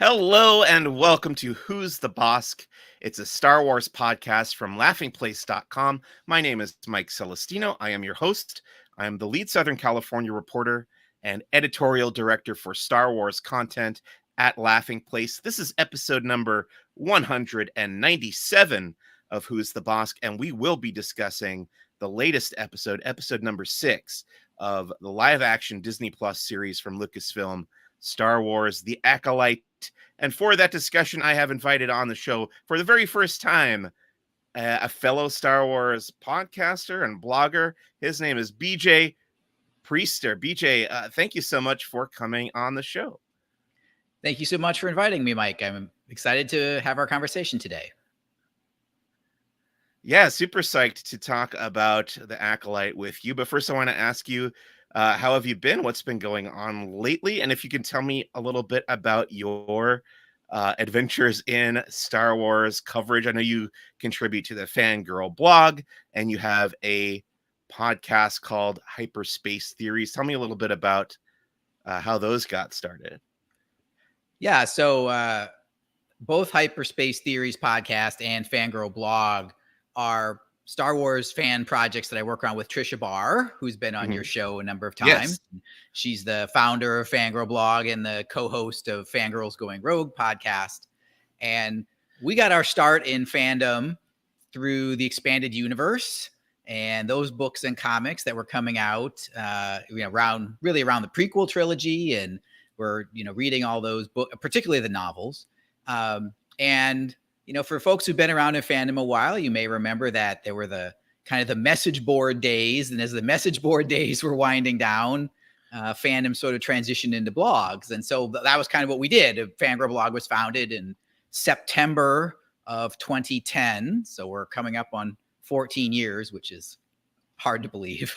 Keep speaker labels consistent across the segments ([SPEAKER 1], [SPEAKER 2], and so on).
[SPEAKER 1] Hello and welcome to Who's the Bossk? It's a Star Wars podcast from laughingplace.com. My name is Mike Celestino. I am your host. I am the lead Southern California reporter and editorial director for Star Wars content at Laughing Place. This is episode number 197 of Who's the Bossk, and we will be discussing the latest episode number 6 of the live-action Disney Plus series from Lucasfilm, Star Wars, The Acolyte. And for that discussion, I have invited on the show for the very first time a fellow Star Wars podcaster and blogger. His name is BJ Priester. BJ, thank you so much for coming on the show.
[SPEAKER 2] Thank you so much for inviting me, Mike. I'm excited to have our conversation today.
[SPEAKER 1] Yeah, super psyched to talk about The Acolyte with you. But first, I want to ask you, how have you been? What's been going on lately? And if you can tell me a little bit about your adventures in Star Wars coverage. I know you contribute to the Fangirl blog, and you have a podcast called Hyperspace Theories. Tell me a little bit about how those got started.
[SPEAKER 2] Yeah, so both Hyperspace Theories podcast and Fangirl blog are Star Wars fan projects that I work on with Trisha Barr, who's been on your show a number of times. Yes. She's the founder of Fangirl blog and the co-host of Fangirls Going Rogue podcast. And we got our start in fandom through the expanded universe and those books and comics that were coming out around the prequel trilogy. And we're, reading all those books, particularly the novels. For folks who've been around in fandom a while, you may remember that there were the kind of the message board days. And as the message board days were winding down, fandom sort of transitioned into blogs. And so that was kind of what we did. Fangirl blog was founded in September of 2010. So we're coming up on 14 years, which is hard to believe.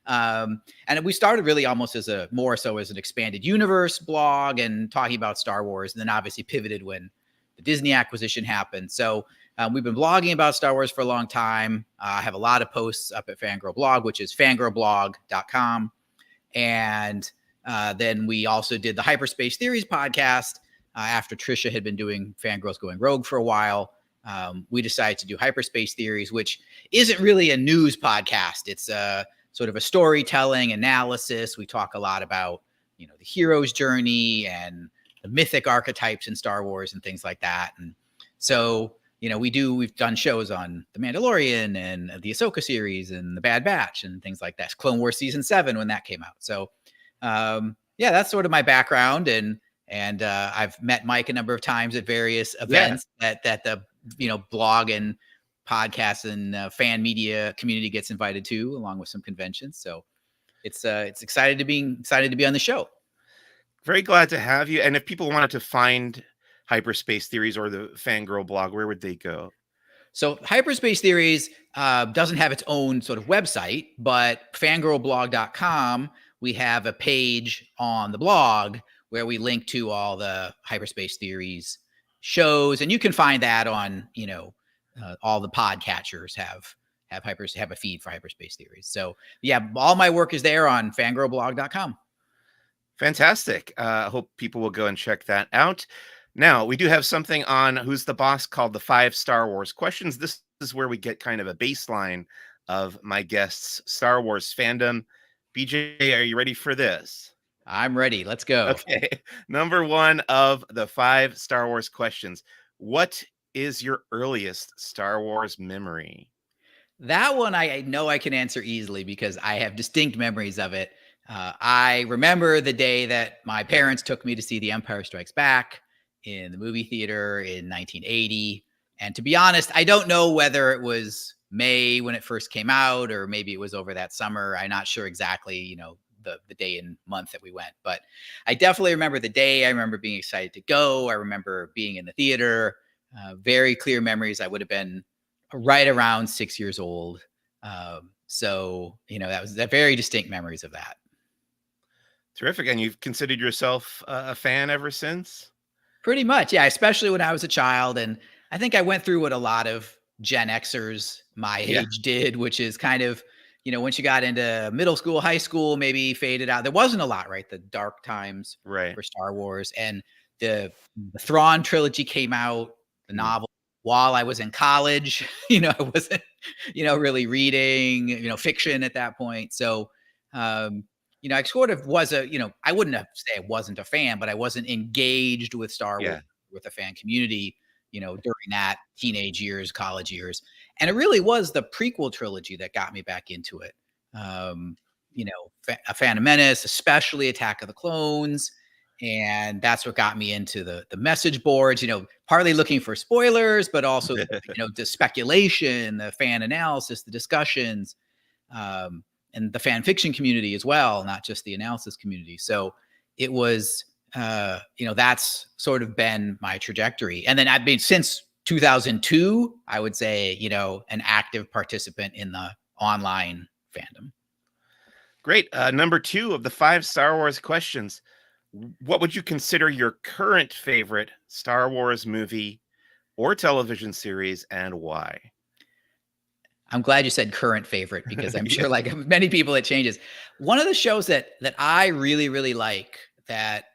[SPEAKER 2] And we started really almost as more so as an expanded universe blog and talking about Star Wars, and then obviously pivoted when the Disney acquisition happened. So we've been blogging about Star Wars for a long time. I have a lot of posts up at Fangirl blog, which is fangirlblog.com. And then we also did the Hyperspace Theories podcast after Trisha had been doing Fangirls Going Rogue for a while. We decided to do Hyperspace Theories, which isn't really a news podcast. It's sort of a storytelling analysis. We talk a lot about, the hero's journey and the mythic archetypes in Star Wars and things like that. And so, we've done shows on The Mandalorian and the Ahsoka series and the Bad Batch and things like that. Clone Wars season 7 when that came out. So, that's sort of my background. And I've met Mike a number of times at various events that the, blog and podcast and fan media community gets invited to, along with some conventions. So it's excited to be on the show.
[SPEAKER 1] Very glad to have you. And if people wanted to find Hyperspace Theories or the Fangirl blog, where would they go?
[SPEAKER 2] So Hyperspace Theories doesn't have its own sort of website, but fangirlblog.com, we have a page on the blog where we link to all the Hyperspace Theories shows. And you can find that on, all the podcatchers have a feed for Hyperspace Theories. So yeah, all my work is there on fangirlblog.com.
[SPEAKER 1] Fantastic. I hope people will go and check that out. Now, we do have something on Who's the Bossk called the 5 Star Wars questions. This is where we get kind of a baseline of my guests' Star Wars fandom. BJ, are you ready for this?
[SPEAKER 2] I'm ready. Let's go.
[SPEAKER 1] Okay. Number 1 of the 5 Star Wars questions. What is your earliest Star Wars memory?
[SPEAKER 2] That one I know I can answer easily because I have distinct memories of it. I remember the day that my parents took me to see The Empire Strikes Back in the movie theater in 1980. And to be honest, I don't know whether it was May when it first came out, or maybe it was over that summer. I'm not sure exactly, the day and month that we went, but I definitely remember the day. I remember being excited to go. I remember being in the theater, very clear memories. I would have been right around 6 years old. So, that very distinct memories of that.
[SPEAKER 1] Terrific. And you've considered yourself a fan ever since?
[SPEAKER 2] Pretty much. Yeah. Especially when I was a child. And I think I went through what a lot of Gen Xers my age did, which is kind of, once you got into middle school, high school, maybe faded out. There wasn't a lot, right? The dark times for Star Wars. And the Thrawn trilogy came out, the novel, while I was in college. I wasn't, really reading, fiction at that point. So, I sort of was I wouldn't have say I wasn't a fan, but I wasn't engaged with Star Wars
[SPEAKER 1] Yeah.
[SPEAKER 2] with the fan community, during that teenage years, college years. And it really was the prequel trilogy that got me back into it. A Phantom Menace, especially Attack of the Clones. And that's what got me into the message boards, partly looking for spoilers, but also, the speculation, the fan analysis, the discussions, and the fan fiction community as well, not just the analysis community. So it was, that's sort of been my trajectory. And then I've been since 2002, I would say, an active participant in the online fandom.
[SPEAKER 1] Great. Number 2 of the 5 Star Wars questions. What would you consider your current favorite Star Wars movie or television series, and why?
[SPEAKER 2] I'm glad you said current favorite, because I'm
[SPEAKER 1] Yeah.
[SPEAKER 2] sure, like many people, it changes. One of the shows that I really, really like, that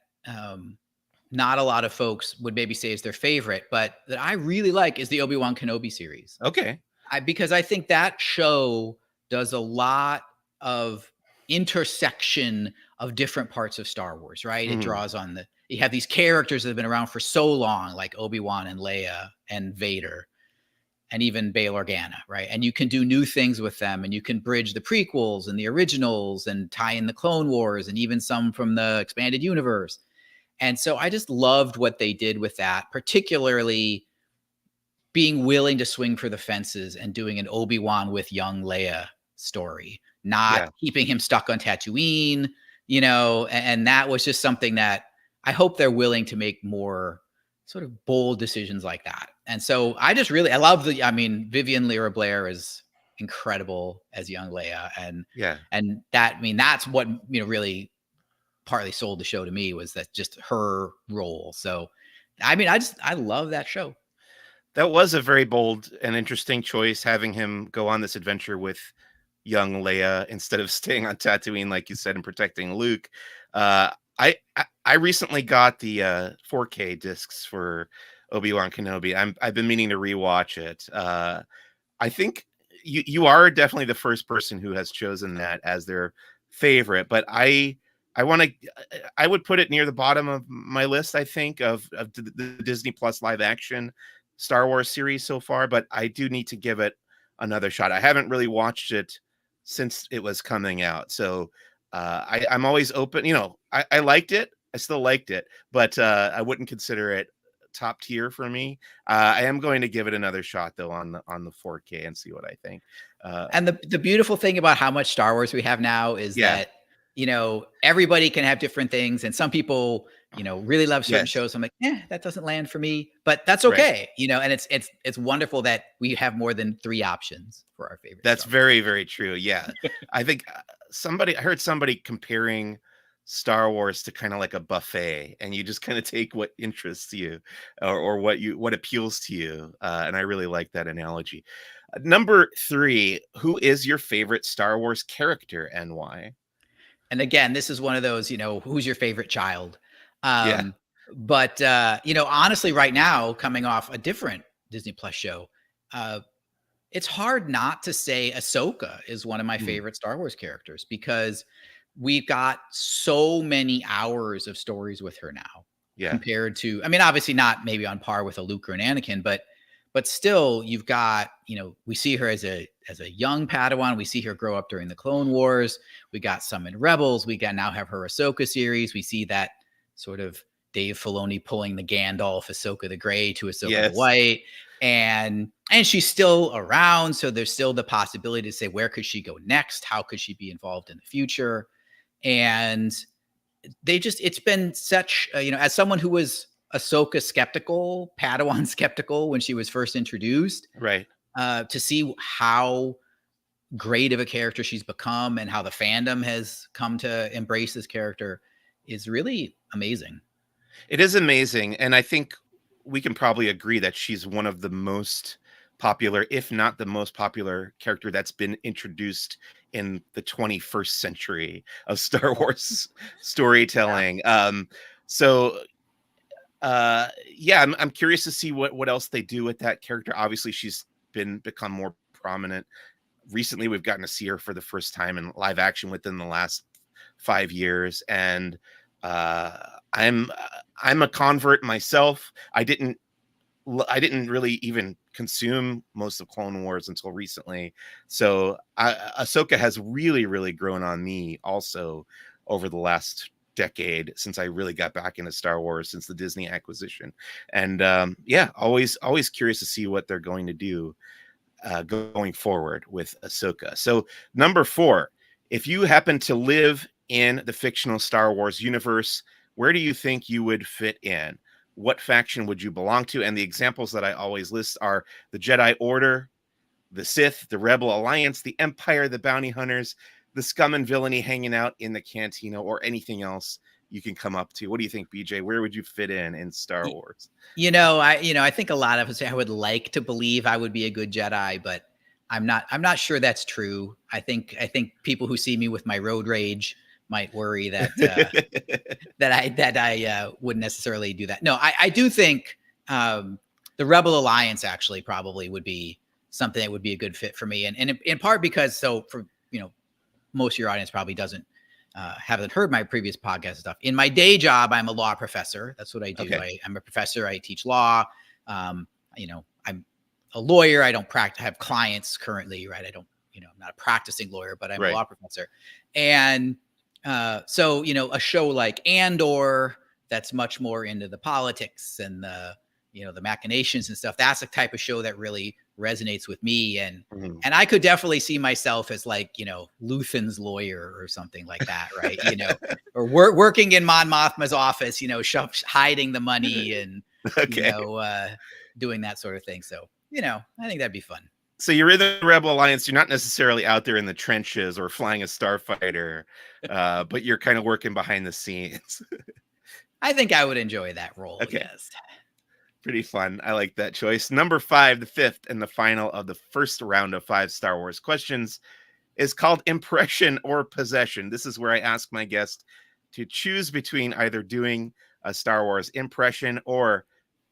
[SPEAKER 2] not a lot of folks would maybe say is their favorite, but that I really like, is the Obi-Wan Kenobi series.
[SPEAKER 1] Okay.
[SPEAKER 2] Because I think that show does a lot of intersection of different parts of Star Wars, right? It
[SPEAKER 1] Mhm.
[SPEAKER 2] draws on you have these characters that have been around for so long, like Obi-Wan and Leia and Vader and even Bail Organa, right? And you can do new things with them, and you can bridge the prequels and the originals and tie in the Clone Wars and even some from the expanded universe. And so I just loved what they did with that, particularly being willing to swing for the fences and doing an Obi-Wan with young Leia story, not
[SPEAKER 1] Yeah.
[SPEAKER 2] keeping him stuck on Tatooine, and that was just something that I hope they're willing to make more sort of bold decisions like that. And so I love Vivian Lyra Blair is incredible as young Leia.
[SPEAKER 1] Yeah.
[SPEAKER 2] And that's what, really partly sold the show to me, was that just her role. So, I love that show.
[SPEAKER 1] That was a very bold and interesting choice, having him go on this adventure with young Leia instead of staying on Tatooine, like you said, and protecting Luke. I recently got the 4K discs for Obi-Wan Kenobi. I've been meaning to rewatch it. I think you are definitely the first person who has chosen that as their favorite, but I want to I would put it near the bottom of my list, I think, of the Disney Plus live action Star Wars series so far, but I do need to give it another shot. I haven't really watched it since it was coming out. So I'm always open. I liked it. I still liked it, but I wouldn't consider it top tier for me. I am going to give it another shot though on the 4K and see what I think.
[SPEAKER 2] And the beautiful thing about how much Star Wars we have now is
[SPEAKER 1] Yeah.
[SPEAKER 2] that, everybody can have different things. And some people, really love certain
[SPEAKER 1] Yes.
[SPEAKER 2] shows. I'm like, that doesn't land for me, but that's
[SPEAKER 1] Right.
[SPEAKER 2] okay. And it's wonderful that we have more than 3 options for our favorite
[SPEAKER 1] That's
[SPEAKER 2] Star
[SPEAKER 1] very, very true. Yeah. I think I heard somebody comparing Star Wars to kind of like a buffet, and you just kind of take what interests you, or what appeals to you. And I really like that analogy. Number 3, who is your favorite Star Wars character and why?
[SPEAKER 2] And again, this is one of those, who's your favorite child?
[SPEAKER 1] Yeah.
[SPEAKER 2] Um, but honestly, right now, coming off a different Disney Plus show, uh, it's hard not to say Ahsoka is one of my
[SPEAKER 1] Mhm.
[SPEAKER 2] favorite Star Wars characters, because we've got so many hours of stories with her now,
[SPEAKER 1] Yeah.
[SPEAKER 2] compared to, obviously not maybe on par with a Luke or an Anakin, but still, you've got, we see her as a young Padawan. We see her grow up during the Clone Wars. We got some in Rebels. We got now have her Ahsoka series. We see that sort of Dave Filoni pulling the Gandalf Ahsoka the Gray to Ahsoka the
[SPEAKER 1] Yes.
[SPEAKER 2] White, and she's still around. So there's still the possibility to say, where could she go next? How could she be involved in the future? And it's been such, as someone who was Ahsoka skeptical, Padawan skeptical when she was first introduced,
[SPEAKER 1] Right.
[SPEAKER 2] to see how great of a character she's become and how the fandom has come to embrace this character is really amazing.
[SPEAKER 1] It is amazing, and I think we can probably agree that she's one of the most popular, if not the most popular character that's been introduced in the 21st century of Star
[SPEAKER 2] Oh,
[SPEAKER 1] Wars
[SPEAKER 2] yeah.
[SPEAKER 1] storytelling. So Yeah, I'm curious to see what else they do with that character. Obviously, she's become more prominent recently. We've gotten to see her for the first time in live action within the last 5 years, and uh, I'm I'm a convert myself. I didn't really even consume most of Clone Wars until recently. So Ahsoka has really, really grown on me also over the last decade since I really got back into Star Wars since the Disney acquisition. And yeah, always curious to see what they're going to do going forward with Ahsoka. So number 4, if you happen to live in the fictional Star Wars universe, where do you think you would fit in? What faction would you belong to? And the examples that I always list are the Jedi Order, the Sith, the Rebel Alliance, the Empire, the Bounty Hunters, the scum and villainy hanging out in the cantina, or anything else you can come up to. What do you think, BJ? Where would you fit in Star Wars?
[SPEAKER 2] I think a lot of us, I would like to believe I would be a good Jedi, but I'm not sure that's true. I think people who see me with my road rage might worry that I wouldn't necessarily do that. No, I do think the Rebel Alliance actually probably would be something that would be a good fit for me, and in part because most of your audience probably haven't heard my previous podcast stuff. In my day job, I'm a law professor. That's what I do.
[SPEAKER 1] Okay.
[SPEAKER 2] I'm a professor. I teach law. I'm a lawyer. I don't practice. I have clients currently, right? I'm not a practicing lawyer, but I'm a law professor. And so, a show like Andor that's much more into the politics and the machinations and stuff. That's the type of show that really resonates with me. And I could definitely see myself as Luthen's lawyer or something like that, right? Or working in Mon Mothma's office, hiding the money and, doing that sort of thing. So, I think that'd be fun.
[SPEAKER 1] So you're in the Rebel Alliance. You're not necessarily out there in the trenches or flying a starfighter, but you're kind of working behind the scenes.
[SPEAKER 2] I think I would enjoy that role.
[SPEAKER 1] Okay.
[SPEAKER 2] Yes.
[SPEAKER 1] Pretty fun. I like that choice. Number 5, the fifth and the final of the first round of 5 Star Wars questions, is called Impression or Possession. This is where I ask my guest to choose between either doing a Star Wars impression, or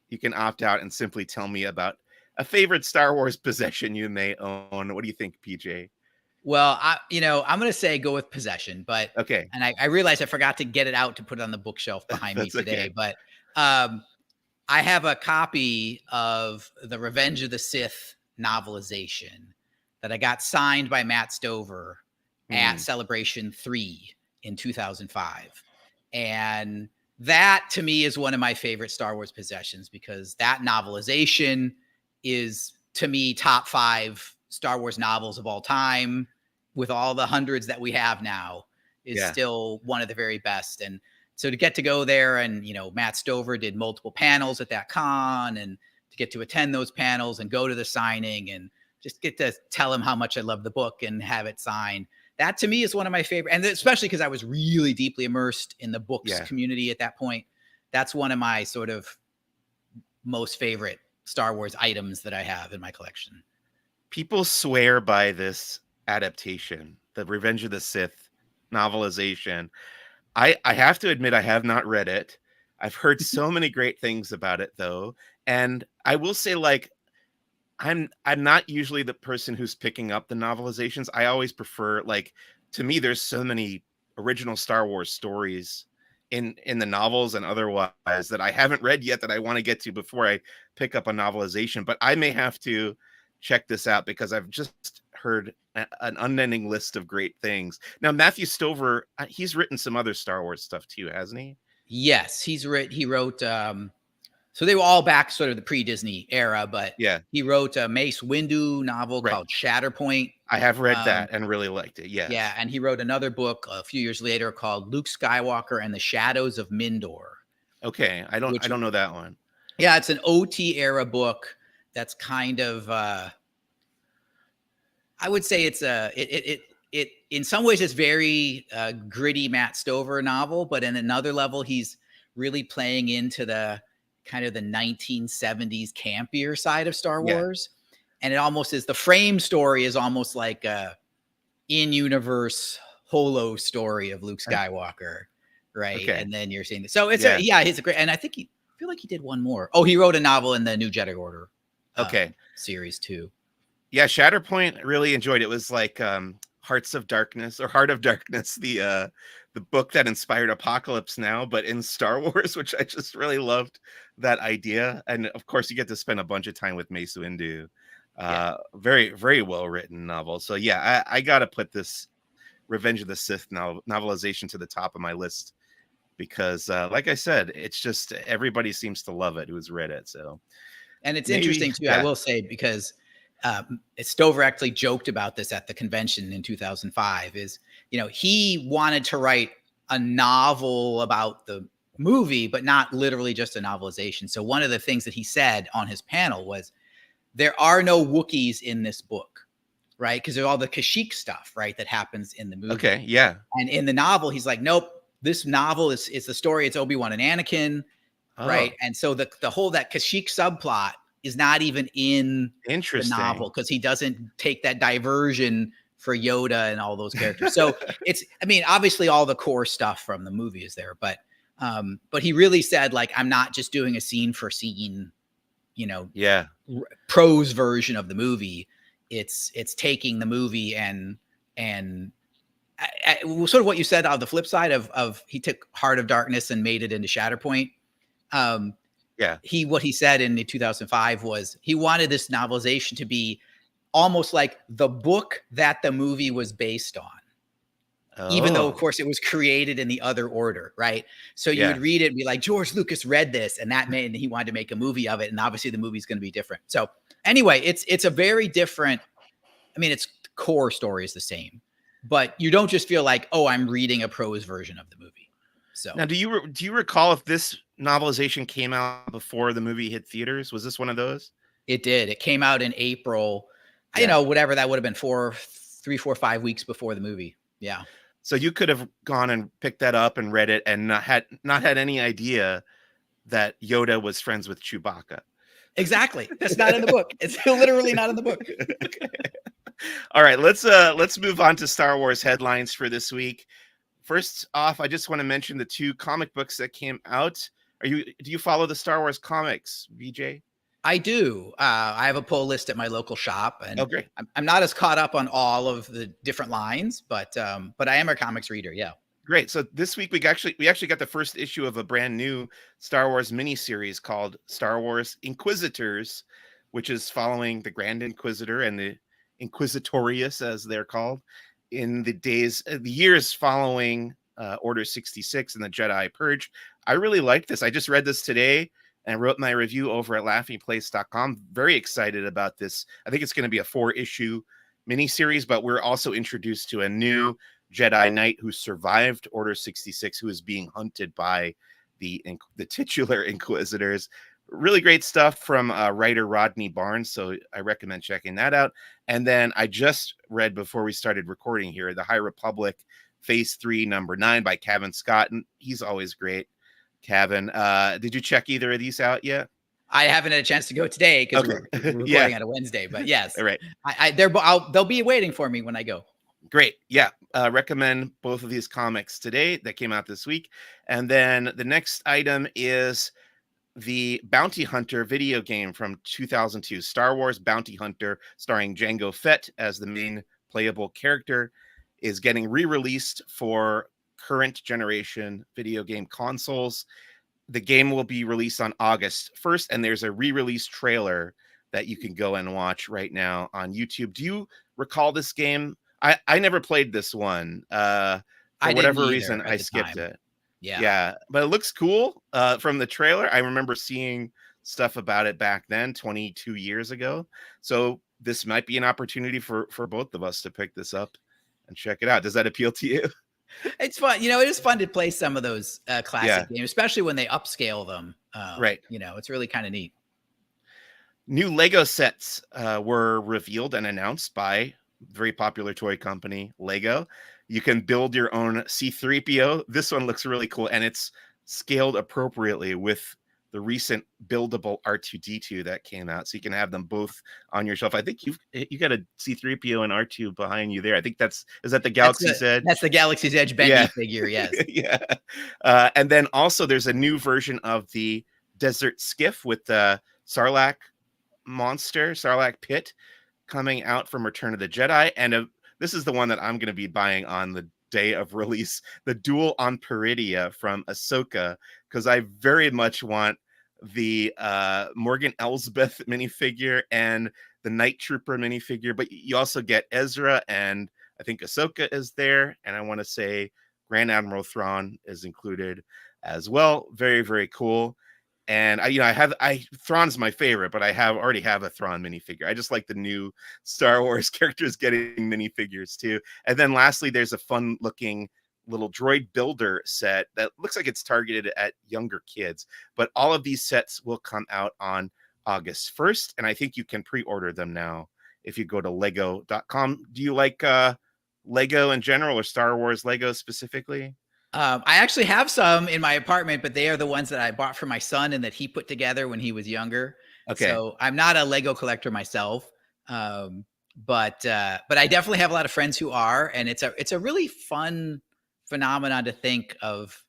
[SPEAKER 1] you can opt out and simply tell me about a favorite Star Wars possession you may own. What do you think, PJ?
[SPEAKER 2] Well, I'm going to say go with possession, but
[SPEAKER 1] okay.
[SPEAKER 2] And I realized I forgot to get it out to put it on the bookshelf behind me today, but I have a copy of the Revenge of the Sith novelization that I got signed by Matt Stover at Celebration 3 in 2005. And that to me is one of my favorite Star Wars possessions, because that novelization is to me top 5 Star Wars novels of all time, with all the hundreds that we have now, is still one of the very best. And so to get to go there, and Matt Stover did multiple panels at that con, and to get to attend those panels and go to the signing and just get to tell him how much I love the book and have it signed, that to me is one of my favorite. And especially because I was really deeply immersed in the books community at that point, that's one of my sort of most favorite Star Wars items that I have in my collection.
[SPEAKER 1] People swear by this adaptation, the Revenge of the Sith novelization. I have to admit, I have not read it. I've heard so many great things about it, though. And I will say, I'm not usually the person who's picking up the novelizations. I always prefer, to me, there's so many original Star Wars stories in the novels and otherwise that I haven't read yet that I want to get to before I pick up a novelization. But I may have to check this out, because I've just heard an unending list of great things. Now, Matthew Stover, he's written some other Star Wars stuff too, hasn't he?
[SPEAKER 2] Yes, he wrote so they were all back sort of the pre-Disney era, but he wrote a Mace Windu novel called Shatterpoint.
[SPEAKER 1] I have read that and really liked it.
[SPEAKER 2] Yeah, and he wrote another book a few years later called Luke Skywalker and the Shadows of Mindor.
[SPEAKER 1] Okay, I don't know that one.
[SPEAKER 2] Yeah, it's an OT era book that's kind of I would say it's it in some ways it's very gritty Matt Stover novel, but in another level he's really playing into the kind of the 1970s campier side of Star Wars. And it almost is, the frame story is almost like a in-universe holo story of Luke Skywalker, right? Okay. And then you're seeing this. So it's he's a great, and I think feel like he did one more. Oh, he wrote a novel in the New Jedi Order
[SPEAKER 1] Okay.
[SPEAKER 2] series too.
[SPEAKER 1] Yeah, Shatterpoint really enjoyed it. It was like Hearts of Darkness or Heart of Darkness, the book that inspired Apocalypse Now, but in Star Wars, which I just really loved that idea. And of course, you get to spend a bunch of time with Mace Windu. Very, very well written novel. So yeah, I gotta put this Revenge of the Sith novelization to the top of my list because, like I said, it's just everybody seems to love it who's read it. So,
[SPEAKER 2] and it's
[SPEAKER 1] maybe,
[SPEAKER 2] interesting too. I will say because Stover actually joked about this at the convention in 2005. Is he wanted to write a novel about the movie, but not literally just a novelization. So one of the things that he said on his panel was, there are no Wookiees in this book, right? Because there's all the Kashyyyk stuff, right, that happens in the movie.
[SPEAKER 1] Okay, yeah.
[SPEAKER 2] And in the novel, he's like, nope, this novel is the story. It's Obi-Wan and Anakin, right? And so the whole that Kashyyyk subplot is not even in the novel because he doesn't take that diversion for Yoda and all those characters. So obviously all the core stuff from the movie is there, but he really said, like, I'm not just doing a scene for scene, prose version of the movie. It's taking the movie and sort of what you said on the flip side of he took Heart of Darkness and made it into Shatterpoint. What he said in 2005 was he wanted this novelization to be almost like the book that the movie was based on. Even though, of course, it was created in the other order, right? So you would read it and be like, George Lucas read this, and that meant he wanted to make a movie of it, and obviously the movie's going to be different. So anyway, it's a very different. Its core story is the same, but you don't just feel like, oh, I'm reading a prose version of the movie. So
[SPEAKER 1] now, do you recall if this novelization came out before the movie hit theaters? Was this one of those?
[SPEAKER 2] It did. It came out in April. Whatever that would have been, 3, 4, 5 weeks before the movie. Yeah.
[SPEAKER 1] So you could have gone and picked that up and read it and not had any idea that Yoda was friends with Chewbacca.
[SPEAKER 2] Exactly. That's not in the book. It's literally not in the book.
[SPEAKER 1] Okay. All right, let's move on to Star Wars headlines for this week. First off, I just want to mention the 2 comic books that came out. Do you follow the Star Wars comics, VJ?
[SPEAKER 2] I do. I have a pull list at my local shop, and
[SPEAKER 1] great.
[SPEAKER 2] I'm not as caught up on all of the different lines, but I am a comics reader. Yeah.
[SPEAKER 1] Great. So this week we actually got the first issue of a brand new Star Wars miniseries called Star Wars Inquisitors, which is following the Grand Inquisitor and the Inquisitorius, as they're called, in the years following Order 66 and the Jedi Purge. I really like this. I just read this today and wrote my review over at laughingplace.com. Very excited about this. I think it's going to be a 4-issue miniseries, but we're also introduced to a new Jedi Knight who survived Order 66, who is being hunted by the titular Inquisitors. Really great stuff from writer Rodney Barnes, so I recommend checking that out. And then I just read before we started recording here, The High Republic Phase 3, number 9 by Kevin Scott, and he's always great. Kevin, did you check either of these out yet?
[SPEAKER 2] I haven't had a chance to go today because we're recording on a Wednesday, but yes.
[SPEAKER 1] All right.
[SPEAKER 2] They'll be waiting for me when I go.
[SPEAKER 1] Great. Yeah. Recommend both of these comics today that came out this week. And then the next item is the Bounty Hunter video game from 2002, Star Wars Bounty Hunter, starring Jango Fett as the main playable character, is getting re-released for current generation video game consoles. The game will be released on August 1st, and there's a re-release trailer that you can go and watch right now on YouTube. Do you recall this game? I never played this one. For whatever reason, I skipped it. Yeah, but it looks cool from the trailer. I remember seeing stuff about it back then, 22 years ago. So this might be an opportunity for both of us to pick this up and check it out. Does that appeal to you?
[SPEAKER 2] It's fun. It is fun to play some of those classic games, especially when they upscale them.
[SPEAKER 1] Right.
[SPEAKER 2] It's really kind of neat.
[SPEAKER 1] New Lego sets were revealed and announced by very popular toy company Lego. You can build your own C-3PO. This one looks really cool, and it's scaled appropriately with the recent buildable R2-D2 that came out, so you can have them both on your shelf. I think you got a C-3PO and R2 behind you there. I think is that the Galaxy's Edge?
[SPEAKER 2] That's the Galaxy's Edge bendy figure, yes.
[SPEAKER 1] Yeah. And then also there's a new version of the desert skiff with the Sarlacc pit coming out from Return of the Jedi. And this is the one that I'm going to be buying on the day of release, the Duel on Peridia from Ahsoka, because I very much want the Morgan Elsbeth minifigure and the Night Trooper minifigure, but you also get Ezra, and I think Ahsoka is there, and I want to say Grand Admiral Thrawn is included as well. Very, very cool. And Thrawn's my favorite, but I already have a Thrawn minifigure. I just like the new Star Wars characters getting minifigures too. And then lastly, there's a fun looking little droid builder set that looks like it's targeted at younger kids. But all of these sets will come out on August 1st, and I think you can pre-order them now if you go to lego.com. Do you like Lego in general, or Star Wars Lego specifically?
[SPEAKER 2] I actually have some in my apartment, but they are the ones that I bought for my son and that he put together when he was younger.
[SPEAKER 1] Okay.
[SPEAKER 2] So I'm not a Lego collector myself, but I definitely have a lot of friends who are, and it's a really fun phenomenon to think of,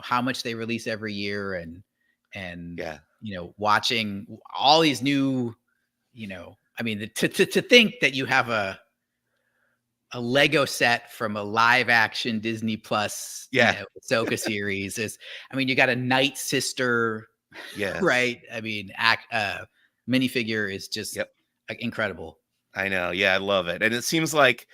[SPEAKER 2] how much they release every year, and watching all these new, I mean, to think that you have a Lego set from a live action Disney Plus, Ahsoka series is, I mean, you got a Night Sister, right? I mean, minifigure is just incredible.
[SPEAKER 1] I know. Yeah, I love it. And it seems like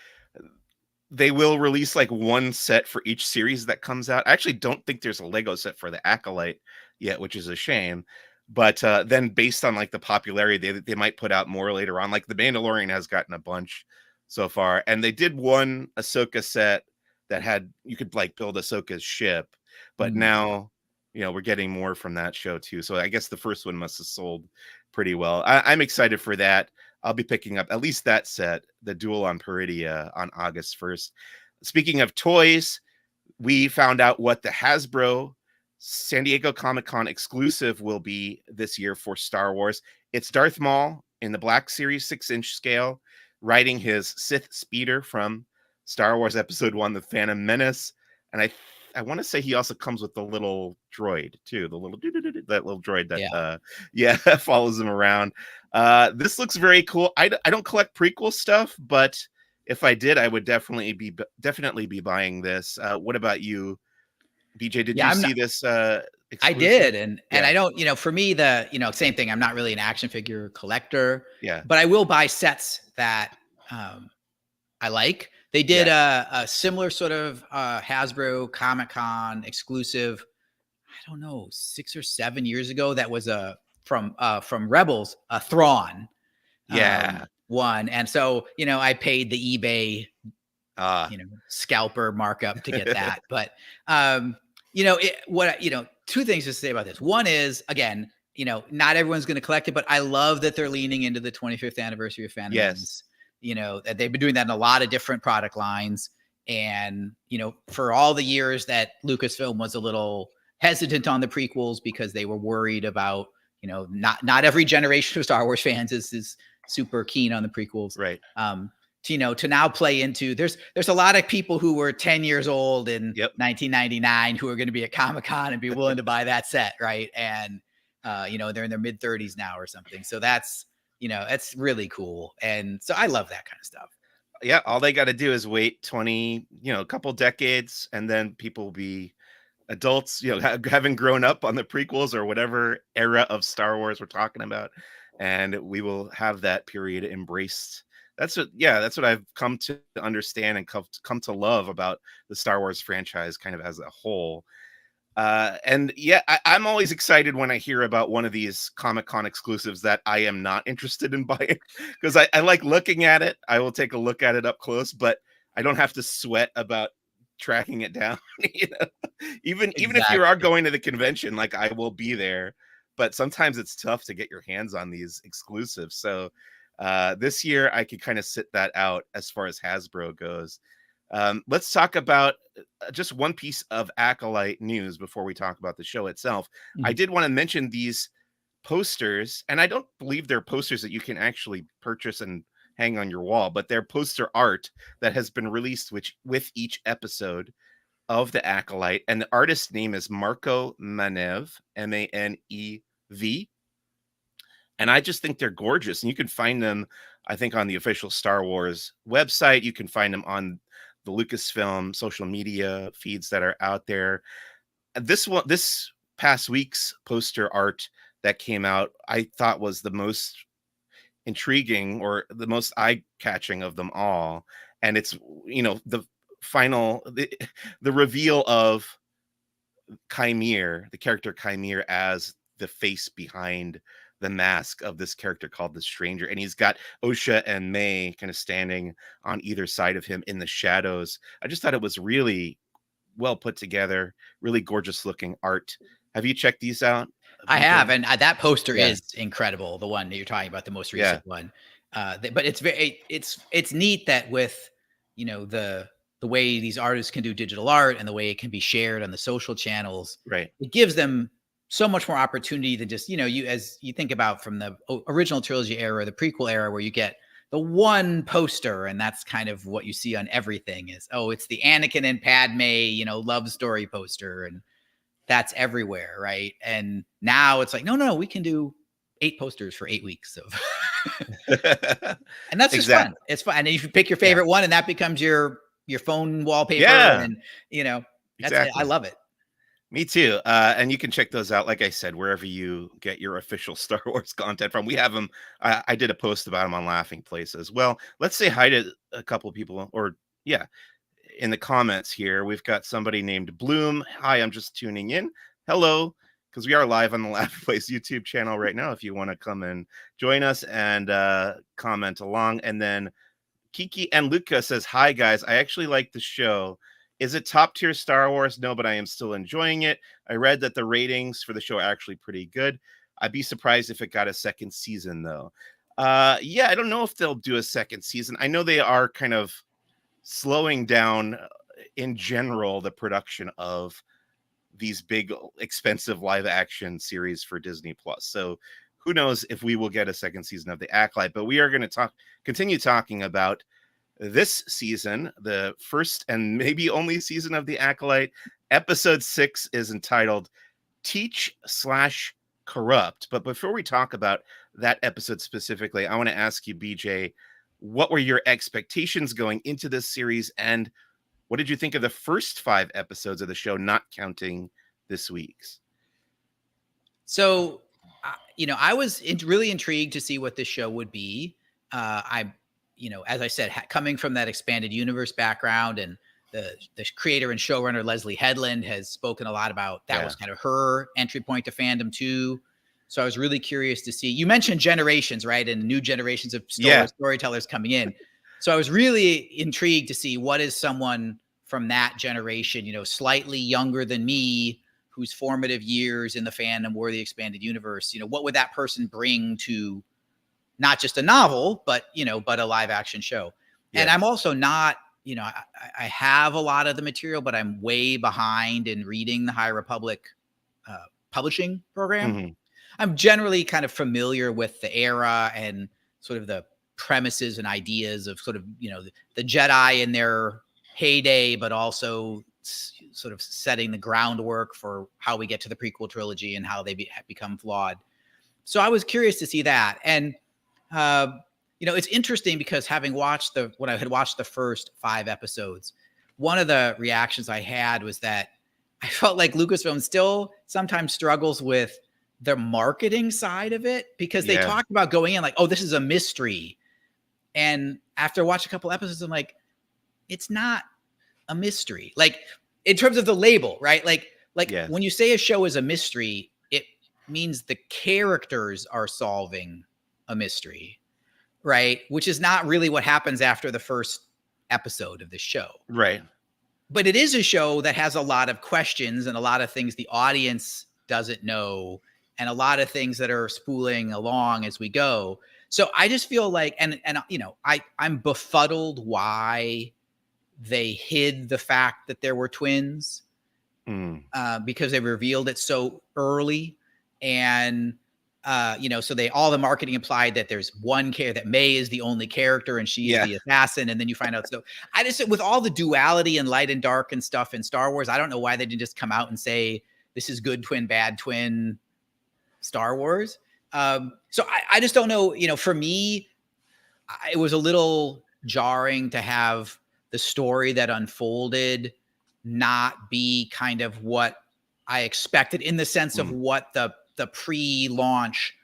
[SPEAKER 1] they will release like one set for each series that comes out. I actually don't think there's a Lego set for the Acolyte yet, which is a shame. But then based on like the popularity, they might put out more later on. Like the Mandalorian has gotten a bunch so far, and they did one Ahsoka set that you could like build Ahsoka's ship, but now we're getting more from that show too. So I guess the first one must have sold pretty well. I'm excited for that. I'll be picking up at least that set, the Duel on Peridia, on August 1st. Speaking of toys, we found out what the Hasbro San Diego Comic-Con exclusive will be this year for Star Wars. It's Darth Maul in the Black Series 6-inch scale, riding his Sith speeder from Star Wars Episode 1, The Phantom Menace. And I want to say he also comes with the little droid too, that little droid that follows him around. This looks very cool. I don't collect prequel stuff, but if I did, I would definitely be buying this. What about you, BJ? Did you see this? Exclusive?
[SPEAKER 2] I did, and I don't, for me, same thing. I'm not really an action figure collector, but I will buy sets that I like. They did a similar sort of Hasbro Comic-Con exclusive, I don't know, 6 or 7 years ago. That was from Rebels, a Thrawn one. And so, I paid the eBay, scalper markup to get that. But, two things to say about this. One is, again, not everyone's going to collect it, but I love that they're leaning into the 25th anniversary of Phantom Menace. That they've been doing that in a lot of different product lines. And, for all the years that Lucasfilm was a little hesitant on the prequels because they were worried about, not every generation of Star Wars fans is super keen on the prequels.
[SPEAKER 1] Right.
[SPEAKER 2] To now play into, there's a lot of people who were 10 years old in 1999 who are going to be at Comic-Con and be willing to buy that set. Right. And, they're in their mid 30s now or something. So that's really cool. And so I love that kind of stuff.
[SPEAKER 1] Yeah. All they got to do is wait a couple decades, and then people will be adults, having grown up on the prequels or whatever era of Star Wars we're talking about. And we will have that period embraced. That's what I've come to understand and come to love about the Star Wars franchise kind of as a whole. I'm always excited when I hear about one of these Comic-Con exclusives that I am not interested in buying, because I like looking at it. I will take a look at it up close, but I don't have to sweat about tracking it down. Even if you are going to the convention, like I will be there, but sometimes it's tough to get your hands on these exclusives. So this year I could kind of sit that out as far as Hasbro goes. Let's talk about just one piece of Acolyte news before we talk about the show itself. I did want to mention these posters, and I don't believe they're posters that you can actually purchase and hang on your wall, but they're poster art that has been released with each episode of the Acolyte. And the artist's name is Marco Manev, Manev. And I just think they're gorgeous. And you can find them, I think, on the official Star Wars website. You can find them on the Lucasfilm social media feeds that are out there. This past week's poster art that came out, I thought was the most intriguing or the most eye-catching of them all. And it's, the final, the reveal of Chimere, the character Chimere, as the face behind the mask of this character called the Stranger. And he's got Osha and May kind of standing on either side of him in the shadows. I just thought it was really well put together, really gorgeous looking art. Have you checked these out?
[SPEAKER 2] I have, and that poster
[SPEAKER 1] Yeah.
[SPEAKER 2] is incredible. The one that you're talking about, the most recent one. But it's it's neat that with the way these artists can do digital art and the way it can be shared on the social channels,
[SPEAKER 1] Right.
[SPEAKER 2] it gives them so much more opportunity than just as you think about from the original trilogy era, the prequel era, where you get the one poster and that's kind of what you see on everything is, it's the Anakin and Padme love story poster, and that's everywhere, right? And now it's like, no, we can do 8 posters for 8 weeks of and that's just fun. It's fun. And if you pick your favorite one and that becomes your phone wallpaper, and that's I love it.
[SPEAKER 1] Me too. And you can check those out, like I said, wherever you get your official Star Wars content from. We have them. I did a post about them on Laughing Places. Well, let's say hi to a couple of people, in the comments here. We've got somebody named Bloom. Hi, I'm just tuning in. Hello, because we are live on the Laughing Place YouTube channel right now. If you want to come and join us and comment along. And then Kiki and Luca says, hi guys, I actually like the show. Is it top tier Star Wars? No, but I am still enjoying it. I read that the ratings for the show are actually pretty good. I'd be surprised if it got a second season though. I don't know if they'll do a second season. I know they are kind of slowing down in general the production of these big expensive live action series for Disney Plus. So who knows if we will get a second season of The Acolyte, but we are going to continue talking about this season, the first and maybe only season of The Acolyte. Episode 6 is entitled Teach/Corrupt. But before we talk about that episode specifically, I want to ask you, BJ, what were your expectations going into this series, and what did you think of the first 5 episodes of the show, not counting this week's?
[SPEAKER 2] So, I was really intrigued to see what this show would be. As I said, coming from that expanded universe background, and the creator and showrunner Leslie Headland has spoken a lot about that. Was kind of her entry point to fandom too. So I was really curious to see. You mentioned generations, right, and new generations of storytellers coming in. So I was really intrigued to see what is someone from that generation, slightly younger than me, whose formative years in the fandom were the expanded universe. What would that person bring to not just a novel, but a live action show? Yes. And I'm also not, I have a lot of the material, but I'm way behind in reading the High Republic publishing program. Mm-hmm. I'm generally kind of familiar with the era and sort of the premises and ideas of sort of, the Jedi in their heyday, but also sort of setting the groundwork for how we get to the prequel trilogy and how they become flawed. So I was curious to see that. And, it's interesting because having watched when I had watched the first 5 episodes, one of the reactions I had was that I felt like Lucasfilm still sometimes struggles with the marketing side of it, because they talked about going in like, oh, this is a mystery. And after watching a couple episodes, I'm like, it's not a mystery. Like, in terms of the label, right? Like when you say a show is a mystery, it means the characters are solving a mystery, right? Which is not really what happens after the first episode of the show.
[SPEAKER 1] Right.
[SPEAKER 2] But it is a show that has a lot of questions and a lot of things the audience doesn't know, and a lot of things that are spooling along as we go. So I just feel like, I'm befuddled why they hid the fact that there were twins, because they revealed it so early. And, so all the marketing implied that there's one character, that May is the only character and she's the assassin. And then you find out. So I just, with all the duality and light and dark and stuff in Star Wars, I don't know why they didn't just come out and say, this is good twin, bad twin, Star Wars. So I just don't know, for me, it was a little jarring to have the story that unfolded not be kind of what I expected, in the sense of what the pre-launch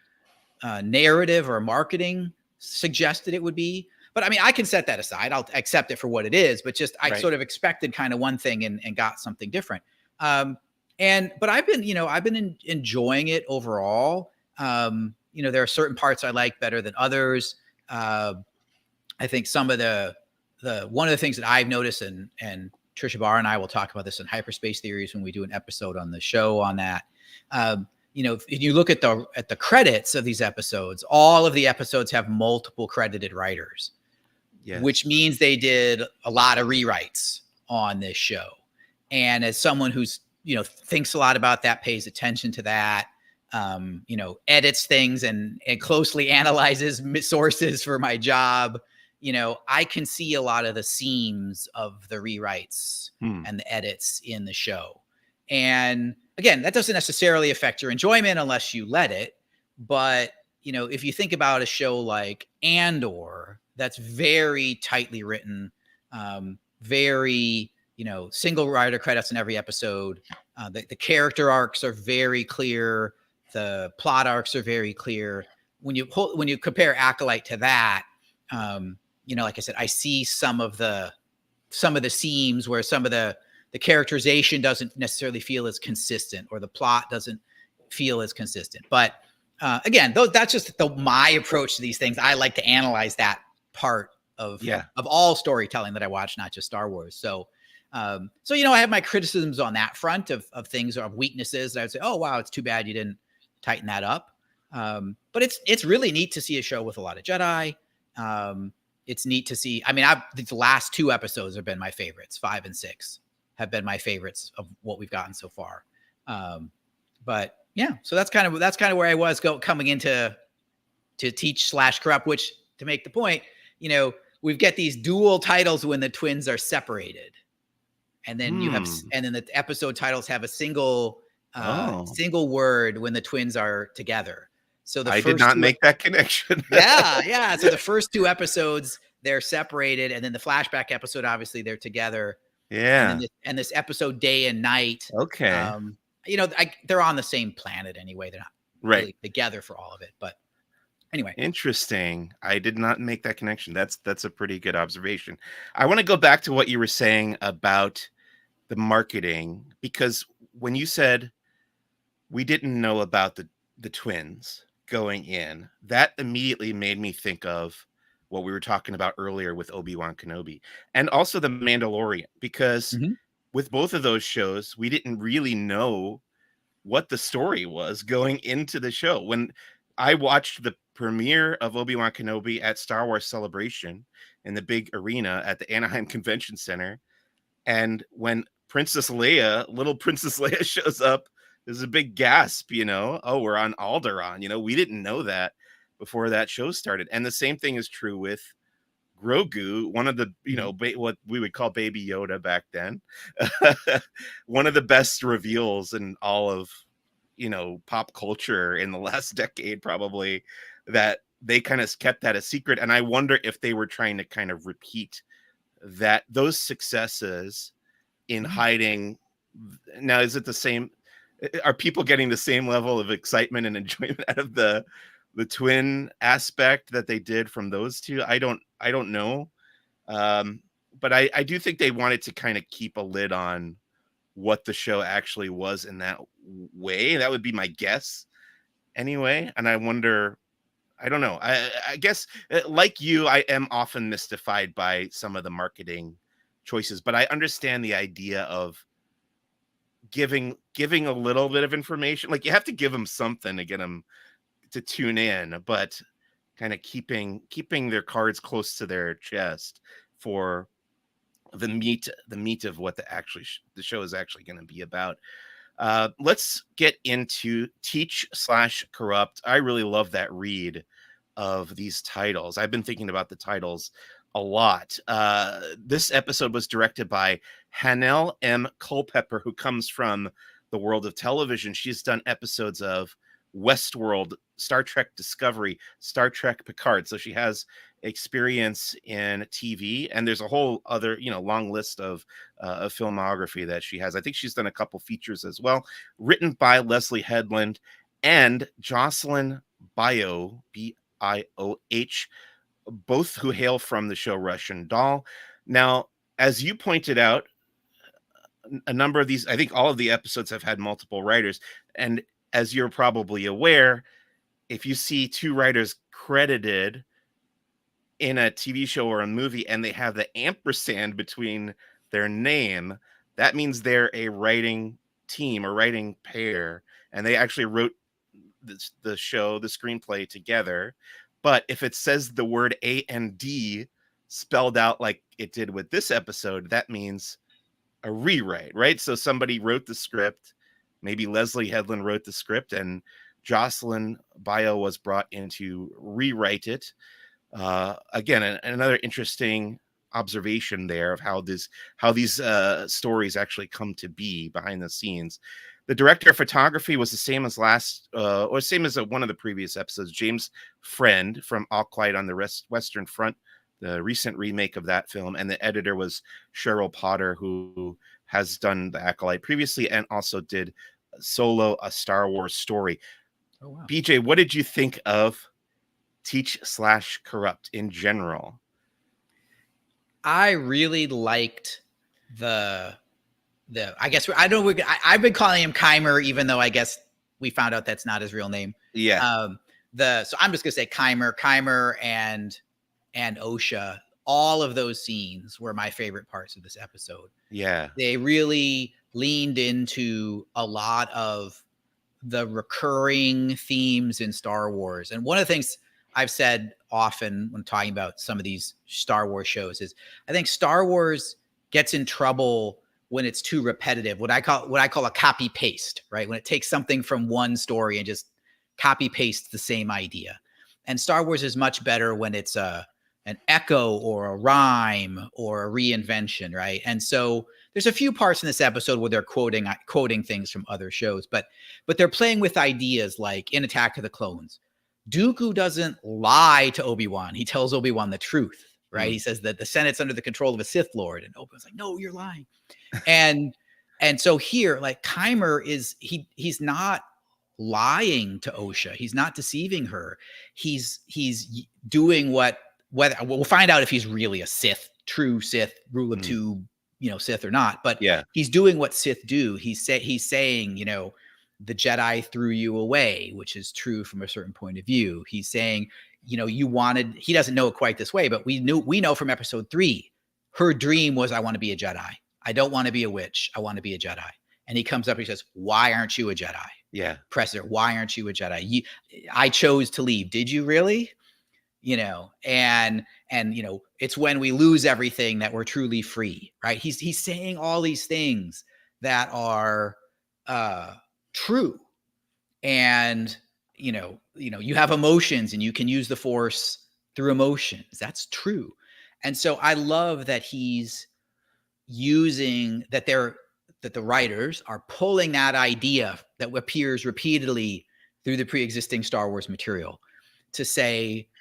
[SPEAKER 2] narrative or marketing suggested it would be. But I mean, I can set that aside. I'll accept it for what it is, but just I sort of expected kind of one thing and got something different. But I've been enjoying it overall. There are certain parts I like better than others. I think some of the one of the things that I've noticed, and Trisha Barr and I will talk about this in Hyperspace Theories when we do an episode on the show on that. If you look at the credits of these episodes, all of the episodes have multiple credited writers, which means they did a lot of rewrites on this show. And as someone who's, thinks a lot about that, pays attention to that, edits things and closely analyzes sources for my job, I can see a lot of the seams of the rewrites and the edits in the show. And again, that doesn't necessarily affect your enjoyment unless you let it. But, if you think about a show like Andor, that's very tightly written, very, single writer credits in every episode. The character arcs are very clear. The plot arcs are very clear. When you compare Acolyte to that, like I said, I see some of the seams where some of the characterization doesn't necessarily feel as consistent, or the plot doesn't feel as consistent. But again, that's just my approach to these things. I like to analyze that part of all storytelling that I watch, not just Star Wars. So I have my criticisms on that front of things, of weaknesses that I would say, oh wow, it's too bad you didn't tighten that up. But it's really neat to see a show with a lot of Jedi. It's neat to see. I mean, the last two episodes have been my favorites. 5 and 6 have been my favorites of what we've gotten so far. But yeah, so that's kind of where I was coming into to teach/corrupt, which, to make the point, we've got these dual titles when the twins are separated. And then and then the episode titles have a single word when the twins are together. So
[SPEAKER 1] I did not make that connection.
[SPEAKER 2] Yeah. So the first two episodes, they're separated, and then the flashback episode, obviously they're together.
[SPEAKER 1] Yeah.
[SPEAKER 2] And this episode, day and night.
[SPEAKER 1] Okay.
[SPEAKER 2] They're on the same planet anyway. They're not really together for all of it, but anyway.
[SPEAKER 1] Interesting. I did not make that connection. That's a pretty good observation. I want to go back to what you were saying about the marketing, because when you said we didn't know about the twins going in, that immediately made me think of what we were talking about earlier with Obi-Wan Kenobi, and also The Mandalorian, because with both of those shows, we didn't really know what the story was going into the show. When I watched the premiere of Obi-Wan Kenobi at Star Wars Celebration in the big arena at the Anaheim Convention Center, and when little Princess Leia shows up, there's a big gasp, oh, we're on Alderaan. We didn't know that before that show started. And the same thing is true with Grogu, one of the, what we would call Baby Yoda back then. One of the best reveals in all of, pop culture in the last decade, probably, that they kind of kept that a secret. And I wonder if they were trying to kind of repeat those successes in hiding. Now, is it the same? Are people getting the same level of excitement and enjoyment out of the twin aspect that they did from those two? I don't know. But I do think they wanted to kind of keep a lid on what the show actually was in that way. That would be my guess anyway. And I wonder, I don't know. I guess like you, I am often mystified by some of the marketing choices, but I understand the idea of giving a little bit of information. Like, you have to give them something to get them to tune in, but kind of keeping their cards close to their chest for the meat of what the show is actually going to be about. Let's get into Teach/Corrupt. I really love that read of these titles. I've been thinking about the titles a lot. This episode was directed by Hanelle M. Culpepper, who comes from the world of television. She's done episodes of Westworld, Star Trek Discovery, Star Trek Picard. So she has experience in TV, and there's a whole other, long list of filmography that she has. I think she's done a couple features as well, written by Leslie Headland and Jocelyn Bioh, both who hail from the show Russian Doll. Now, as you pointed out, a number of these, I think all of the episodes have had multiple writers. And as you're probably aware, if you see two writers credited in a TV show or a movie and they have the ampersand between their name, that means they're a writing team or writing pair. And they actually wrote the show, the screenplay together. But if it says the word A and D spelled out like it did with this episode, that means a rewrite, right? So somebody wrote the script, maybe Leslie Headland wrote the script, and Jocelyn Bioh was brought in to rewrite it. Again, another interesting observation there of how these stories actually come to be behind the scenes. The director of photography was the same as one of the previous episodes, James Friend from Acolyte on the Western Front, the recent remake of that film. And the editor was Cheryl Potter, who has done The Acolyte previously and also did Solo, a Star Wars story.
[SPEAKER 2] Oh, wow.
[SPEAKER 1] BJ, what did you think of Teach/Corrupt in general?
[SPEAKER 2] I really liked I guess I've been calling him Keimer, even though I guess we found out that's not his real name.
[SPEAKER 1] Yeah.
[SPEAKER 2] So I'm just gonna say Keimer and Osha. All of those scenes were my favorite parts of this episode.
[SPEAKER 1] Yeah.
[SPEAKER 2] They really leaned into a lot of the recurring themes in Star Wars. And one of the things I've said often when talking about some of these Star Wars shows is I think Star Wars gets in trouble when it's too repetitive, what I call a copy paste, right? When it takes something from one story and just copy pastes the same idea. And Star Wars is much better when it's an echo or a rhyme or a reinvention, right? And so there's a few parts in this episode where they're quoting things from other shows, but they're playing with ideas like in Attack of the Clones. Dooku doesn't lie to Obi-Wan. He tells Obi-Wan the truth, right? He says that the Senate's under the control of a Sith Lord, and Obi-Wan's like, no, you're lying. And so here, like Keimer he's not lying to Osha. He's not deceiving her. He's doing whether we'll find out if he's really a Sith, true Sith, rule of two, Sith or not. But
[SPEAKER 1] yeah,
[SPEAKER 2] he's doing what Sith do. He's saying, the Jedi threw you away, which is true from a certain point of view. He's saying, he doesn't know it quite this way, but we know from episode 3, her dream was, I want to be a Jedi. I don't want to be a witch. I want to be a Jedi. And he comes up and he says, why aren't you a Jedi?
[SPEAKER 1] Yeah.
[SPEAKER 2] Presser, why aren't you a Jedi? I chose to leave. Did you really? And it's when we lose everything that we're truly free, right? He's saying all these things that are true. And, you have emotions and you can use the Force through emotions. That's true. And so I love that he's using that the writers are pulling that idea that appears repeatedly through the pre-existing Star Wars material to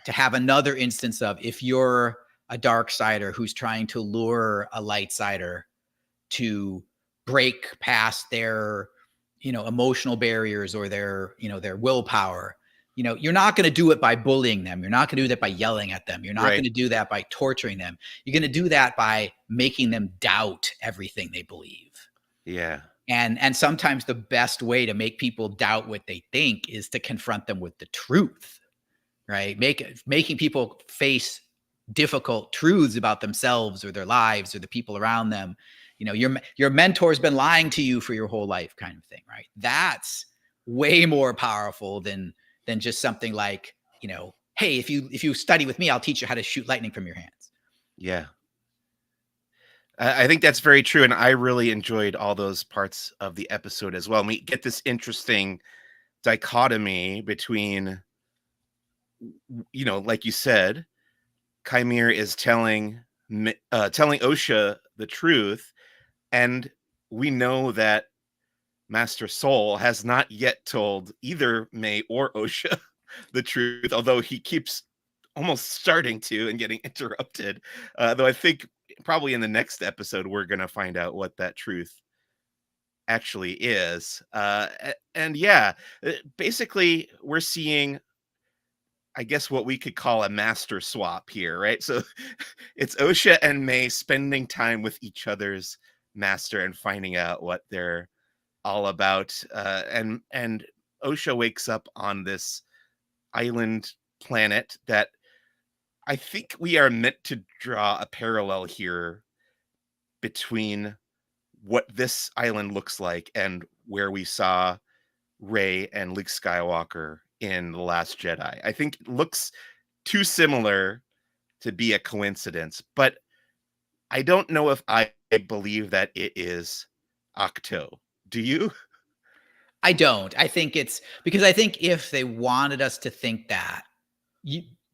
[SPEAKER 2] have another instance of, if you're a dark sider who's trying to lure a light sider to break past their, emotional barriers or their willpower, you're not going to do it by bullying them. You're not going to do that by yelling at them. You're not going to do that by torturing them. You're going to do that by making them doubt everything they believe.
[SPEAKER 1] Yeah.
[SPEAKER 2] And sometimes the best way to make people doubt what they think is to confront them with the truth, right? Making people face difficult truths about themselves or their lives or the people around them. Your mentor's been lying to you for your whole life, kind of thing, right? That's way more powerful than just something like, hey, if you study with me, I'll teach you how to shoot lightning from your hands.
[SPEAKER 1] Yeah. I think that's very true. And I really enjoyed all those parts of the episode as well. And we get this interesting dichotomy between, like you said, Keimer is telling Osha the truth. And we know that Master Soul has not yet told either May or Osha the truth, although he keeps almost starting to and getting interrupted. Though I think probably in the next episode we're going to find out what that truth actually is. And yeah, basically we're seeing, I guess, what we could call a master swap here, right? So it's Osha and May spending time with each other's master and finding out what they're all about. And Osha wakes up on this island planet that I think we are meant to draw a parallel here between what this island looks like and where we saw Rey and Luke Skywalker in The Last Jedi. I think it looks too similar to be a coincidence, but I don't know if I believe that it is Octo. Do you?
[SPEAKER 2] I don't. I think it's because I think if they wanted us to think that,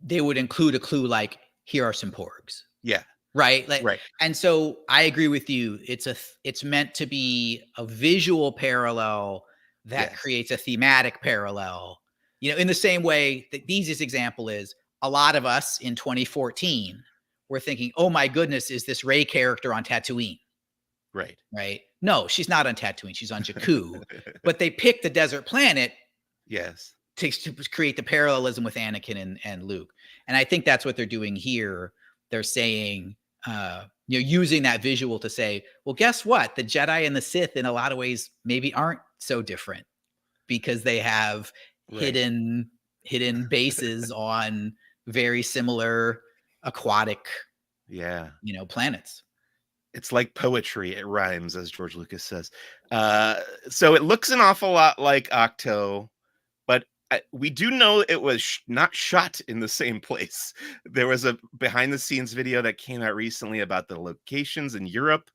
[SPEAKER 2] they would include a clue like, here are some porgs.
[SPEAKER 1] Yeah.
[SPEAKER 2] Right. Like,
[SPEAKER 1] Right.
[SPEAKER 2] and so I agree with you. It's meant to be a visual parallel that
[SPEAKER 1] Yes.
[SPEAKER 2] creates a thematic parallel. In the same way that the easiest example is a lot of us in 2014 were thinking, oh my goodness, is this Rey character on Tatooine?
[SPEAKER 1] Right.
[SPEAKER 2] Right. No, she's not on Tatooine. She's on Jakku, but they picked the desert planet
[SPEAKER 1] Yes.
[SPEAKER 2] to create the parallelism with Anakin and Luke. And I think that's what they're doing here. They're saying, using that visual to say, well, guess what? The Jedi and the Sith in a lot of ways maybe aren't so different because they have hidden bases on very similar aquatic, planets.
[SPEAKER 1] It's like poetry. It rhymes, as George Lucas says. So it looks an awful lot like Octo, but we do know it was not shot in the same place. There was a behind the scenes video that came out recently about the locations in Europe.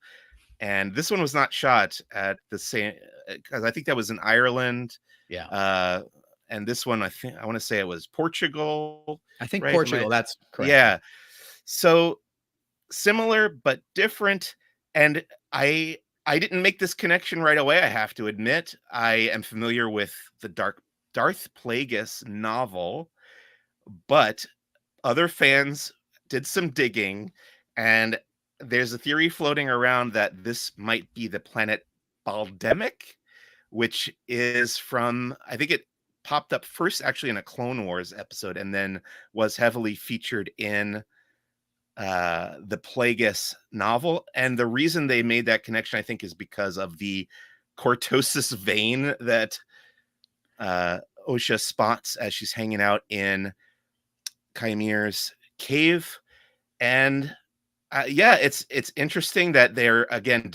[SPEAKER 1] And this one was not shot at the same, because I think that was in Ireland.
[SPEAKER 2] Yeah.
[SPEAKER 1] And this one, I want to say it was Portugal.
[SPEAKER 2] I think
[SPEAKER 1] right?
[SPEAKER 2] Portugal, that's correct.
[SPEAKER 1] Yeah. So similar, but different. And I didn't make this connection right away, I have to admit. I am familiar with the Darth Plagueis novel, but other fans did some digging, and there's a theory floating around that this might be the planet Baldemic, which is from, I think it popped up first actually in a Clone Wars episode and then was heavily featured in the Plagueis novel. And the reason they made that connection, I think, is because of the cortosis vein that Osha spots as she's hanging out in Chimere's cave. And it's interesting that they're again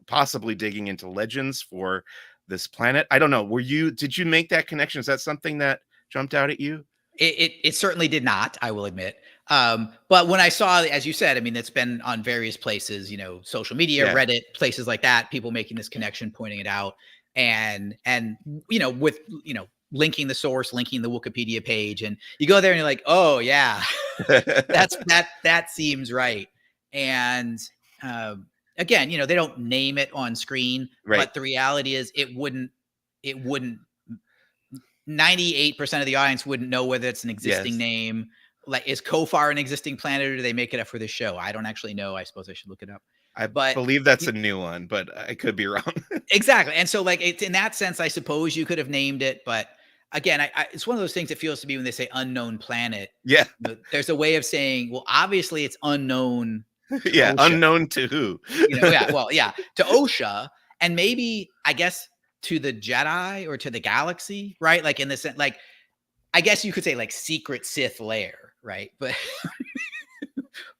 [SPEAKER 1] possibly digging into legends for this planet. I don't know. Did you make that connection? Is that something that jumped out at you?
[SPEAKER 2] It certainly did not, I will admit. But when I saw, as you said, I mean, it's been on various places, social media,
[SPEAKER 1] Yeah.
[SPEAKER 2] Reddit, places like that, people making this connection, pointing it out, and with linking the source, linking the Wikipedia page, and you go there and you're like, oh yeah, that seems right. And again, they don't name it on screen,
[SPEAKER 1] Right.
[SPEAKER 2] but the reality is it wouldn't 98% of the audience wouldn't know whether it's an existing name. Like, is Kofar an existing planet, or do they make it up for this show? I don't actually know. I suppose I should look it up.
[SPEAKER 1] I believe that's a new one, but I could be wrong.
[SPEAKER 2] Exactly. And so, like, it's in that sense, I suppose you could have named it, but again, it's one of those things that feels to me when they say unknown planet.
[SPEAKER 1] Yeah.
[SPEAKER 2] There's a way of saying, well, obviously it's unknown.
[SPEAKER 1] Yeah.
[SPEAKER 2] Osha.
[SPEAKER 1] Unknown to who?
[SPEAKER 2] To Osha, and maybe, I guess, to the Jedi or to the galaxy, right? Like, in the sense, like, I guess you could say like secret Sith lair, right? But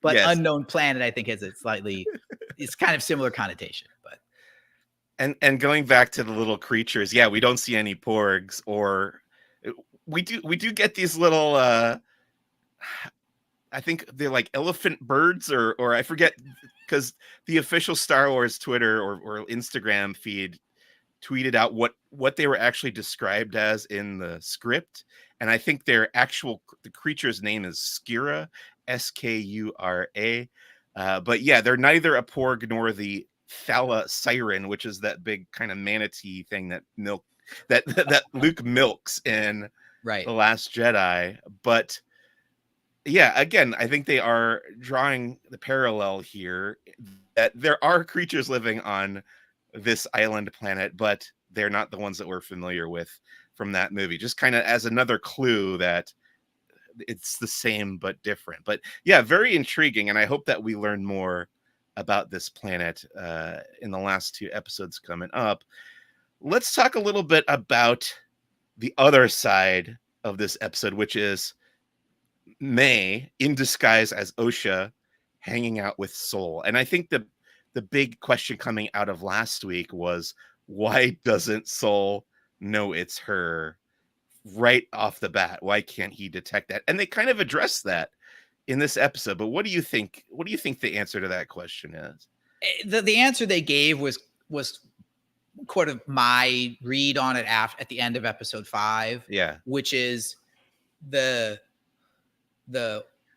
[SPEAKER 2] yes. Unknown planet, I think, has it's kind of similar connotation. But
[SPEAKER 1] and going back to the little creatures, we don't see any porgs, or we do get these little I think they're like elephant birds, or I forget, because the official Star Wars Twitter or Instagram feed tweeted out what they were actually described as in the script. And I think the creature's name is Skura, Skura. But yeah, they're neither a porg nor the Thala Siren, which is that big kind of manatee thing that that Luke milks in
[SPEAKER 2] Right.
[SPEAKER 1] The Last Jedi. But yeah, again, I think they are drawing the parallel here that there are creatures living on this island planet, but they're not the ones that we're familiar with from that movie. Just kind of as another clue that it's the same but different. But yeah, very intriguing, and I hope that we learn more about this planet in the last 2 episodes coming up. Let's talk a little bit about the other side of this episode, which is May in disguise as Osha hanging out with Soul. And I think the big question coming out of last week was, why doesn't Soul know it's her right off the bat? Why can't he detect that? And they kind of address that in this episode. But what do you think? What do you think the answer to that question is?
[SPEAKER 2] The answer they gave was quite of my read on it at the end of episode 5.
[SPEAKER 1] Yeah.
[SPEAKER 2] Which is the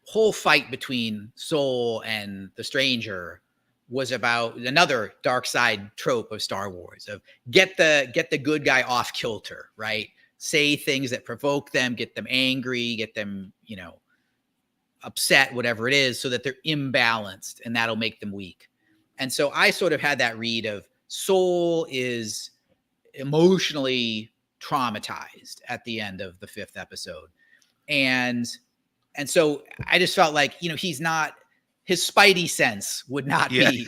[SPEAKER 2] whole fight between Soul and the Stranger was about another dark side trope of Star Wars of get the good guy off kilter, right? Say things that provoke them, get them angry, get them, upset, whatever it is, so that they're imbalanced, and that'll make them weak. And so I sort of had that read of Soul is emotionally traumatized at the end of the 5th episode. And so I just felt like, he's not, his spidey sense would not be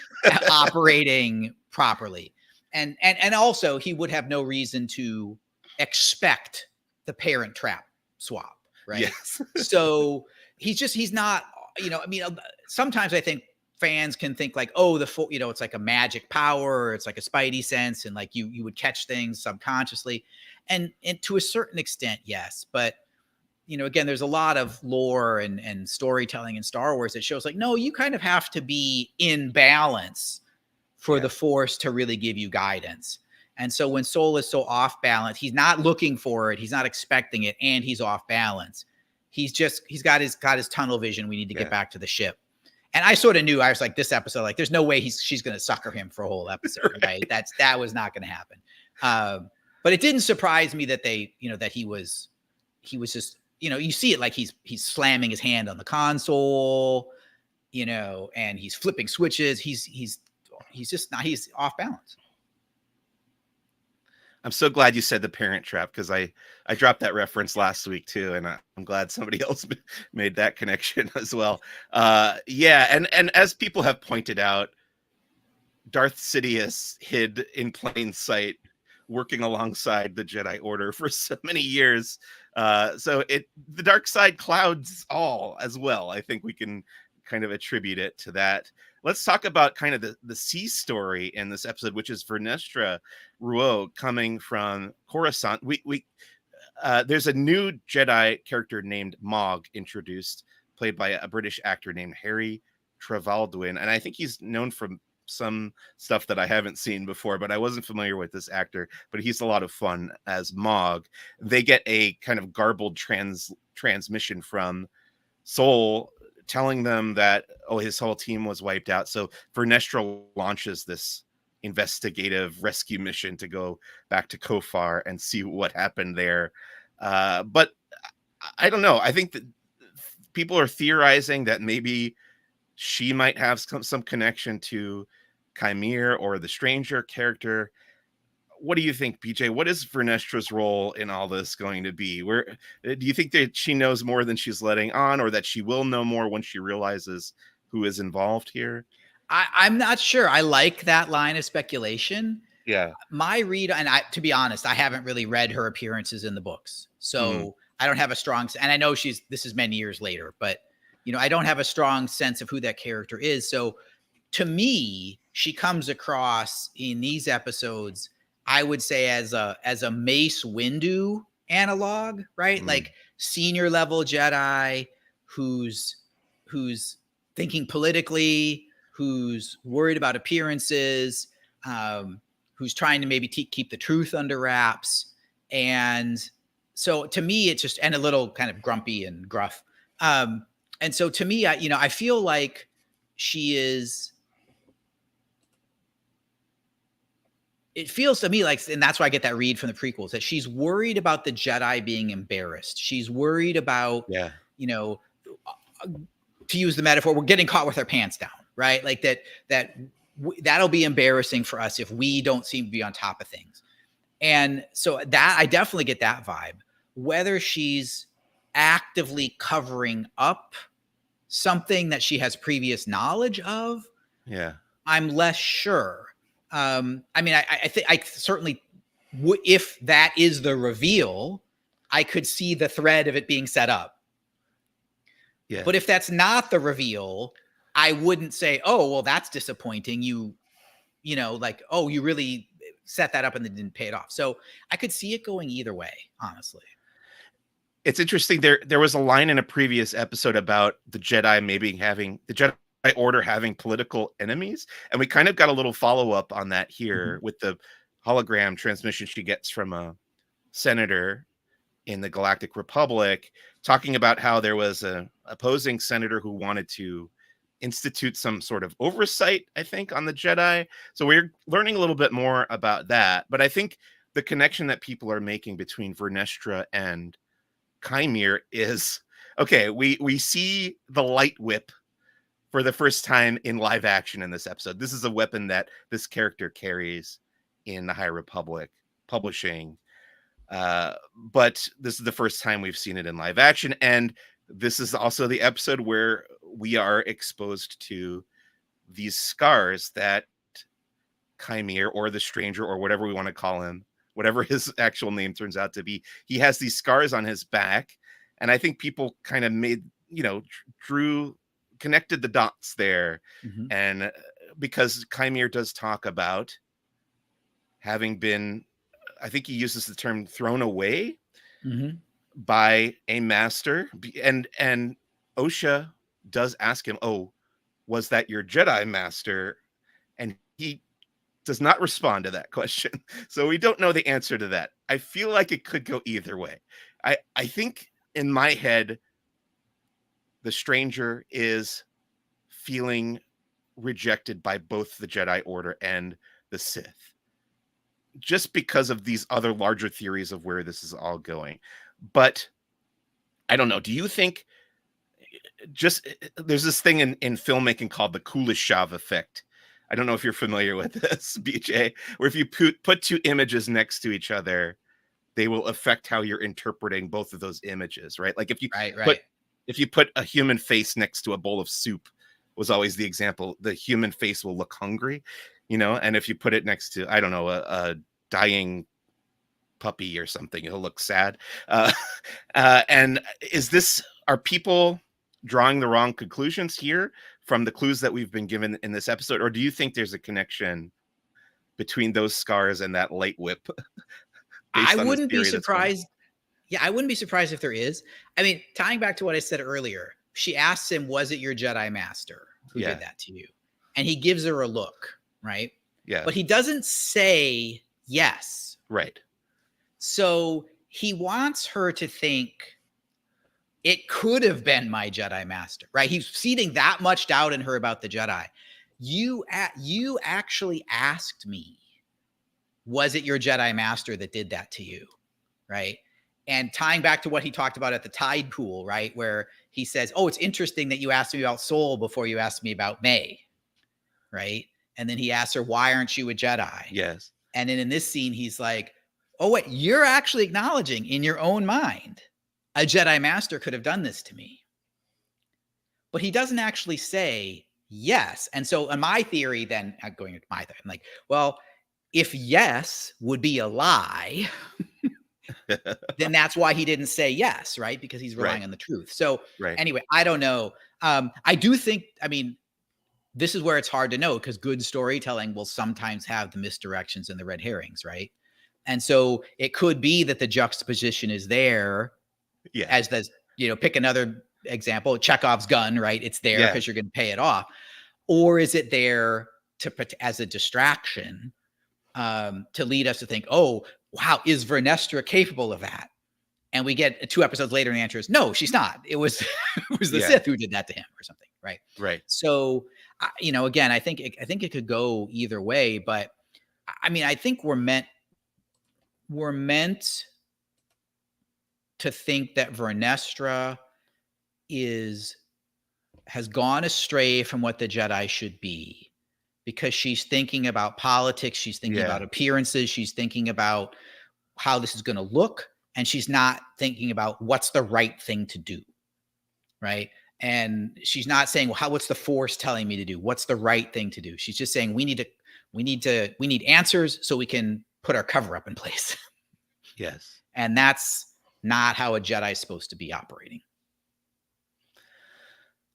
[SPEAKER 2] operating properly. And also he would have no reason to expect the Parent Trap swap, right?
[SPEAKER 1] Yes.
[SPEAKER 2] So he's not, sometimes I think fans can think like, oh, it's like a magic power, or it's like a spidey sense, and like you would catch things subconsciously. And to a certain extent, yes. But again, there's a lot of lore and storytelling in Star Wars that shows like, no, you kind of have to be in balance for the Force to really give you guidance. And so when Soul is so off balance, he's not looking for it, he's not expecting it, and he's off balance. He's got his tunnel vision. We need to get back to the ship. And I sort of knew, I was like, this episode, like, there's no way she's going to sucker him for a whole episode, right? That was not going to happen. But it didn't surprise me that that he was just, you see it like he's slamming his hand on the console, and he's flipping switches. He's just not, he's off balance.
[SPEAKER 1] I'm so glad you said the Parent Trap, because I dropped that reference last week too, and I'm glad somebody else made that connection as well. And as people have pointed out, Darth Sidious hid in plain sight, working alongside the Jedi Order for so many years. So the dark side clouds all as well. I think we can kind of attribute it to that. Let's talk about kind of the C story in this episode, which is Vernestra Rouault coming from Coruscant. There's a new Jedi character named Mog introduced, played by a British actor named Harry Trevaldwyn, and I think he's known from some stuff that I haven't seen before, but I wasn't familiar with this actor, but he's a lot of fun as Mog. They get a kind of garbled transmission from Soul telling them that, his whole team was wiped out. So Vernestra launches this investigative rescue mission to go back to Kofar and see what happened there. But I don't know. I think that people are theorizing that maybe she might have some connection to Chimere or the Stranger character. What do you think, BJ? What is Vernestra's role in all this going to be? Where do you think that she knows more than she's letting on, or that she will know more when she realizes who is involved here?
[SPEAKER 2] I'm not sure. I like that line of speculation.
[SPEAKER 1] Yeah.
[SPEAKER 2] My read, and to be honest, I haven't really read her appearances in the books, so I don't have a strong. And I know this is many years later, but I don't have a strong sense of who that character is. So to me, she comes across in these episodes, I would say, as a Mace Windu analog, right? Like senior level Jedi who's thinking politically, who's worried about appearances, who's trying to maybe keep the truth under wraps. And so to me, it's just, and a little kind of grumpy and gruff. And so to me, I feel like she is it feels to me like, and that's why I get that read from the prequels, that she's worried about the Jedi being embarrassed. She's worried about,
[SPEAKER 1] Yeah.
[SPEAKER 2] you know, to use the metaphor, we're getting caught with our pants down, right? Like that'll be embarrassing for us if we don't seem to be on top of things. And so that I definitely get that vibe. Whether she's actively covering up something that she has previous knowledge of,
[SPEAKER 1] Yeah.
[SPEAKER 2] I'm less sure. I mean, I think I certainly if that is the reveal, I could see the thread of it being set up.
[SPEAKER 1] Yeah.
[SPEAKER 2] But if that's not the reveal, I wouldn't say, oh, well, that's disappointing. You know, like, oh, you really set that up and then didn't pay it off. So I could see it going either way, honestly.
[SPEAKER 1] It's interesting. There was a line in a previous episode about the Jedi Order having political enemies, and we kind of got a little follow up on that here with the hologram transmission she gets from a senator in the Galactic Republic, talking about how there was a opposing senator who wanted to institute some sort of oversight, I think, on the Jedi. So we're learning a little bit more about that. But I think the connection that people are making between Vernestra and Chimere is, okay, we see the light whip for the first time in live action in this episode. This is a weapon that this character carries in the High Republic publishing. But this is the first time we've seen it in live action. And this is also the episode where we are exposed to these scars that Chimere, or the Stranger, or whatever we want to call him, whatever his actual name turns out to be, he has these scars on his back. And I think people kind of made, connected the dots there. And because Chimere does talk about having been, I think he uses the term thrown away by a master. And Osha does ask him, oh, was that your Jedi master? And he does not respond to that question. So we don't know the answer to that. I feel like it could go either way. I think in my head, the Stranger is feeling rejected by both the Jedi Order and the Sith, just because of these other larger theories of where this is all going. But I don't know. Do you think there's this thing in filmmaking called the Kuleshov effect? I don't know if you're familiar with this, BJ, where if you put two images next to each other, they will affect how you're interpreting both of those images, right? Like if you put a human face next to a bowl of soup, was always the example. The human face will look hungry, and if you put it next to, I don't know, a dying puppy or something, it'll look sad. And are people drawing the wrong conclusions here from the clues that we've been given in this episode? Or do you think there's a connection between those scars and that light whip?
[SPEAKER 2] I wouldn't be surprised. Yeah, I wouldn't be surprised if there is. I mean, tying back to what I said earlier, she asks him, was it your Jedi master who did that to you? And he gives her a look, right?
[SPEAKER 1] Yeah.
[SPEAKER 2] But he doesn't say yes.
[SPEAKER 1] Right.
[SPEAKER 2] So he wants her to think it could have been my Jedi master, right? He's seeding that much doubt in her about the Jedi. You actually asked me, was it your Jedi master that did that to you, right? And tying back to what he talked about at the tide pool, right? Where he says, oh, it's interesting that you asked me about Soul before you asked me about May, right? And then he asks her, why aren't you a Jedi?
[SPEAKER 1] Yes.
[SPEAKER 2] And then in this scene, he's like, oh, wait, you're actually acknowledging in your own mind, a Jedi master could have done this to me. But he doesn't actually say yes. And so in my theory, then going into my theory, I'm like, well, if yes would be a lie, then that's why he didn't say yes, right? Because he's relying on the truth. So anyway, I don't know. I do think, this is where it's hard to know, because good storytelling will sometimes have the misdirections and the red herrings, right? And so it could be that the juxtaposition is there as the, pick another example, Chekhov's gun, right? It's there because you're going to pay it off. Or is it there as a distraction to lead us to think, oh, wow, is Vernestra capable of that? And we get 2 episodes later, and the answer is no, she's not. It was the Sith who did that to him or something, right?
[SPEAKER 1] Right.
[SPEAKER 2] So, again, I think it could go either way, but I mean, I think we're meant to think that Vernestra has gone astray from what the Jedi should be, because she's thinking about politics, she's thinking about appearances, she's thinking about how this is going to look, and she's not thinking about what's the right thing to do, right? And she's not saying, well, what's the Force telling me to do? What's the right thing to do? She's just saying we need answers so we can put our cover up in place.
[SPEAKER 1] Yes.
[SPEAKER 2] And that's not how a Jedi is supposed to be operating.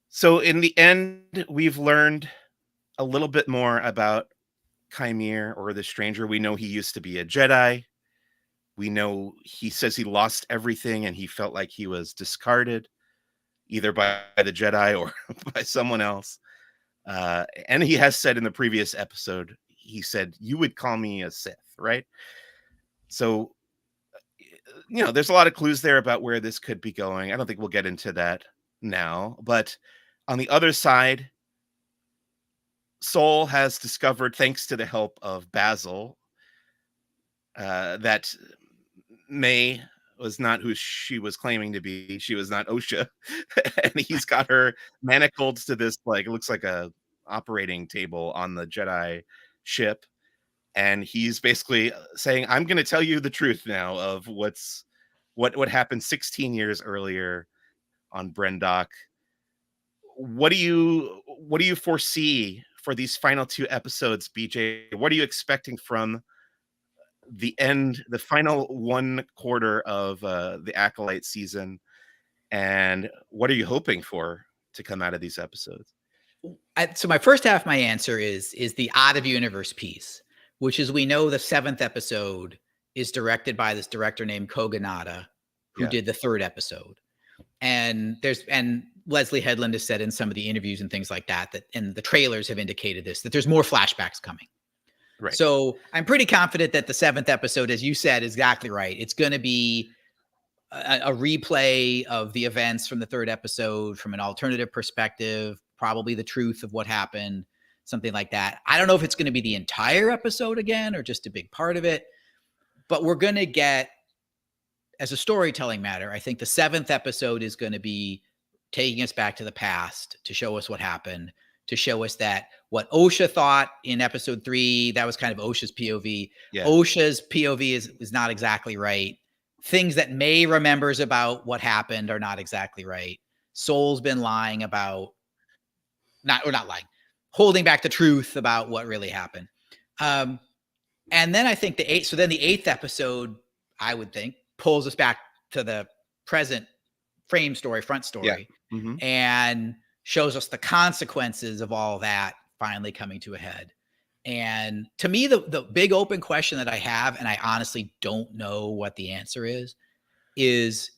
[SPEAKER 1] So in the end, we've learned a little bit more about Chimere, or the Stranger. We know he used to be a Jedi. We know he says he lost everything and he felt like he was discarded, either by the Jedi or by someone else. And he has said in the previous episode, he said, "You would call me a Sith," right? So, there's a lot of clues there about where this could be going. I don't think we'll get into that now. But on the other side, Sol has discovered, thanks to the help of Basil, that May was not who she was claiming to be. She was not Osha. And he's got her manacled to this, like, it looks like a operating table on the Jedi ship. And he's basically saying, I'm going to tell you the truth now of what happened 16 years earlier on Brendok. What do you foresee for these final 2 episodes, BJ? What are you expecting from the final 1 quarter of the Acolyte season, and what are you hoping for to come out of these episodes?
[SPEAKER 2] So my first half, my answer is the out of universe piece, which is, we know the 7th episode is directed by this director named Kogonada, who did the 3rd episode. And Leslie Headland has said in some of the interviews and things like that, and the trailers have indicated this, that there's more flashbacks coming. Right. So I'm pretty confident that the 7th episode, as you said, is exactly right. It's going to be a replay of the events from the 3rd episode from an alternative perspective, probably the truth of what happened, something like that. I don't know if it's going to be the entire episode again or just a big part of it, but we're going to get, as a storytelling matter, I think the 7th episode is going to be taking us back to the past to show us what happened, to show us that what Osha thought in episode 3, that was kind of Osha's POV. Yeah. Osha's POV is not exactly right. Things that May remembers about what happened are not exactly right. Sol's been lying about, not lying, holding back the truth about what really happened. And then I think the 8th episode, I would think, pulls us back to the present front story, and shows us the consequences of all that finally coming to a head. And to me, the big open question that I have, and I honestly don't know what the answer is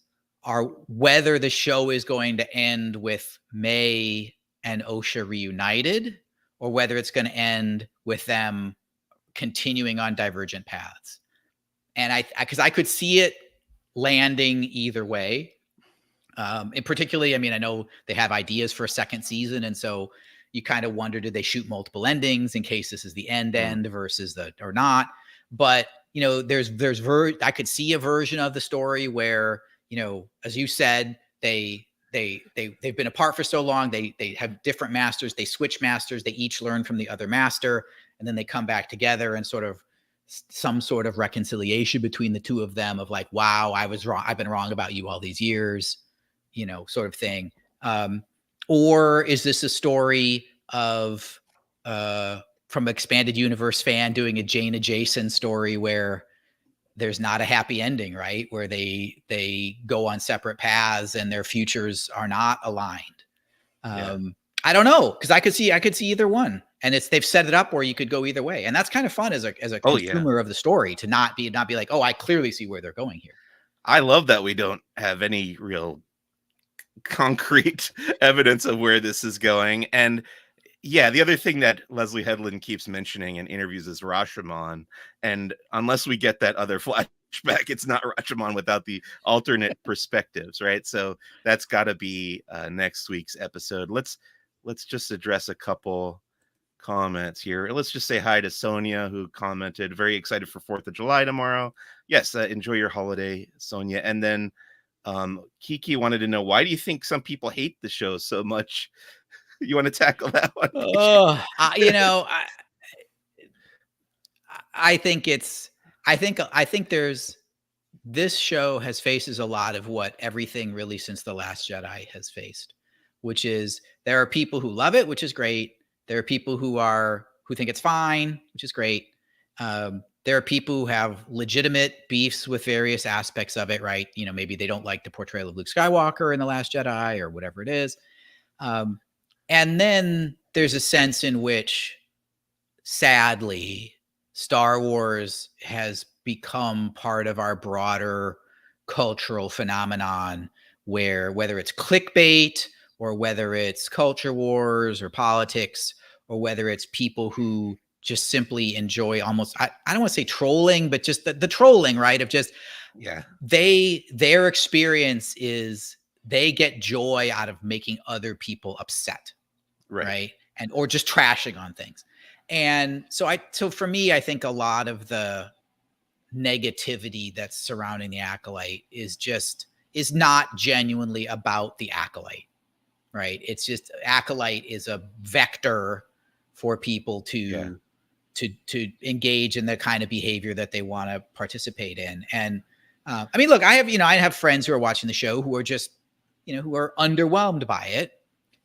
[SPEAKER 2] whether the show is going to end with May and Osha reunited, or whether it's going to end with them continuing on divergent paths. And because I could see it landing either way. And particularly, I mean, I know they have ideas for a 2nd season, and so you kind of wonder, did they shoot multiple endings in case this is the end versus or not? But I could see a version of the story where, as you said, they've been apart for so long, they have different masters, they switch masters, they each learn from the other master, and then they come back together and sort of some sort of reconciliation between the two of them of like, wow, I was wrong, I've been wrong about you all these years, sort of thing. Or is this a story of from Expanded Universe fan doing a Jaina Jason story where there's not a happy ending, right? Where they go on separate paths and their futures are not aligned. I don't know, because I could see either one, and they've set it up where you could go either way, and that's kind of fun as a consumer of the story, to not be like, oh, I clearly see where they're going here.
[SPEAKER 1] I love that we don't have any real concrete evidence of where this is going. And yeah, the other thing that Leslie Headland keeps mentioning in interviews is Rashomon, and unless we get that other flashback, it's not Rashomon without the alternate perspectives, right? So that's got to be next week's episode. Let's just address a couple comments here. Let's just say hi to Sonia, who commented, very excited for 4th of July tomorrow. Yes, enjoy your holiday, Sonia. And then Kiki wanted to know, why do you think some people hate the show so much? You want to tackle that one?
[SPEAKER 2] Oh, I think it's, I think there's, this show faces a lot of what everything really since The Last Jedi has faced, which is there are people who love it, which is great. There are people who think it's fine, which is great. There are people who have legitimate beefs with various aspects of it, right? You know, maybe they don't like the portrayal of Luke Skywalker in The Last Jedi or whatever it is. And then there's a sense in which, sadly, Star Wars has become part of our broader cultural phenomenon where, whether it's clickbait or whether it's culture wars or politics, or whether it's people who just simply enjoy almost, I don't want to say trolling, but just the trolling, right? Of just, their experience is they get joy out of making other people upset. Right. And, or just trashing on things. And so for me, I think a lot of the negativity that's surrounding the Acolyte is not genuinely about the Acolyte, right? It's just, Acolyte is a vector for people to engage in the kind of behavior that they want to participate in. And I mean, look, I have friends who are watching the show who are just, who are underwhelmed by it.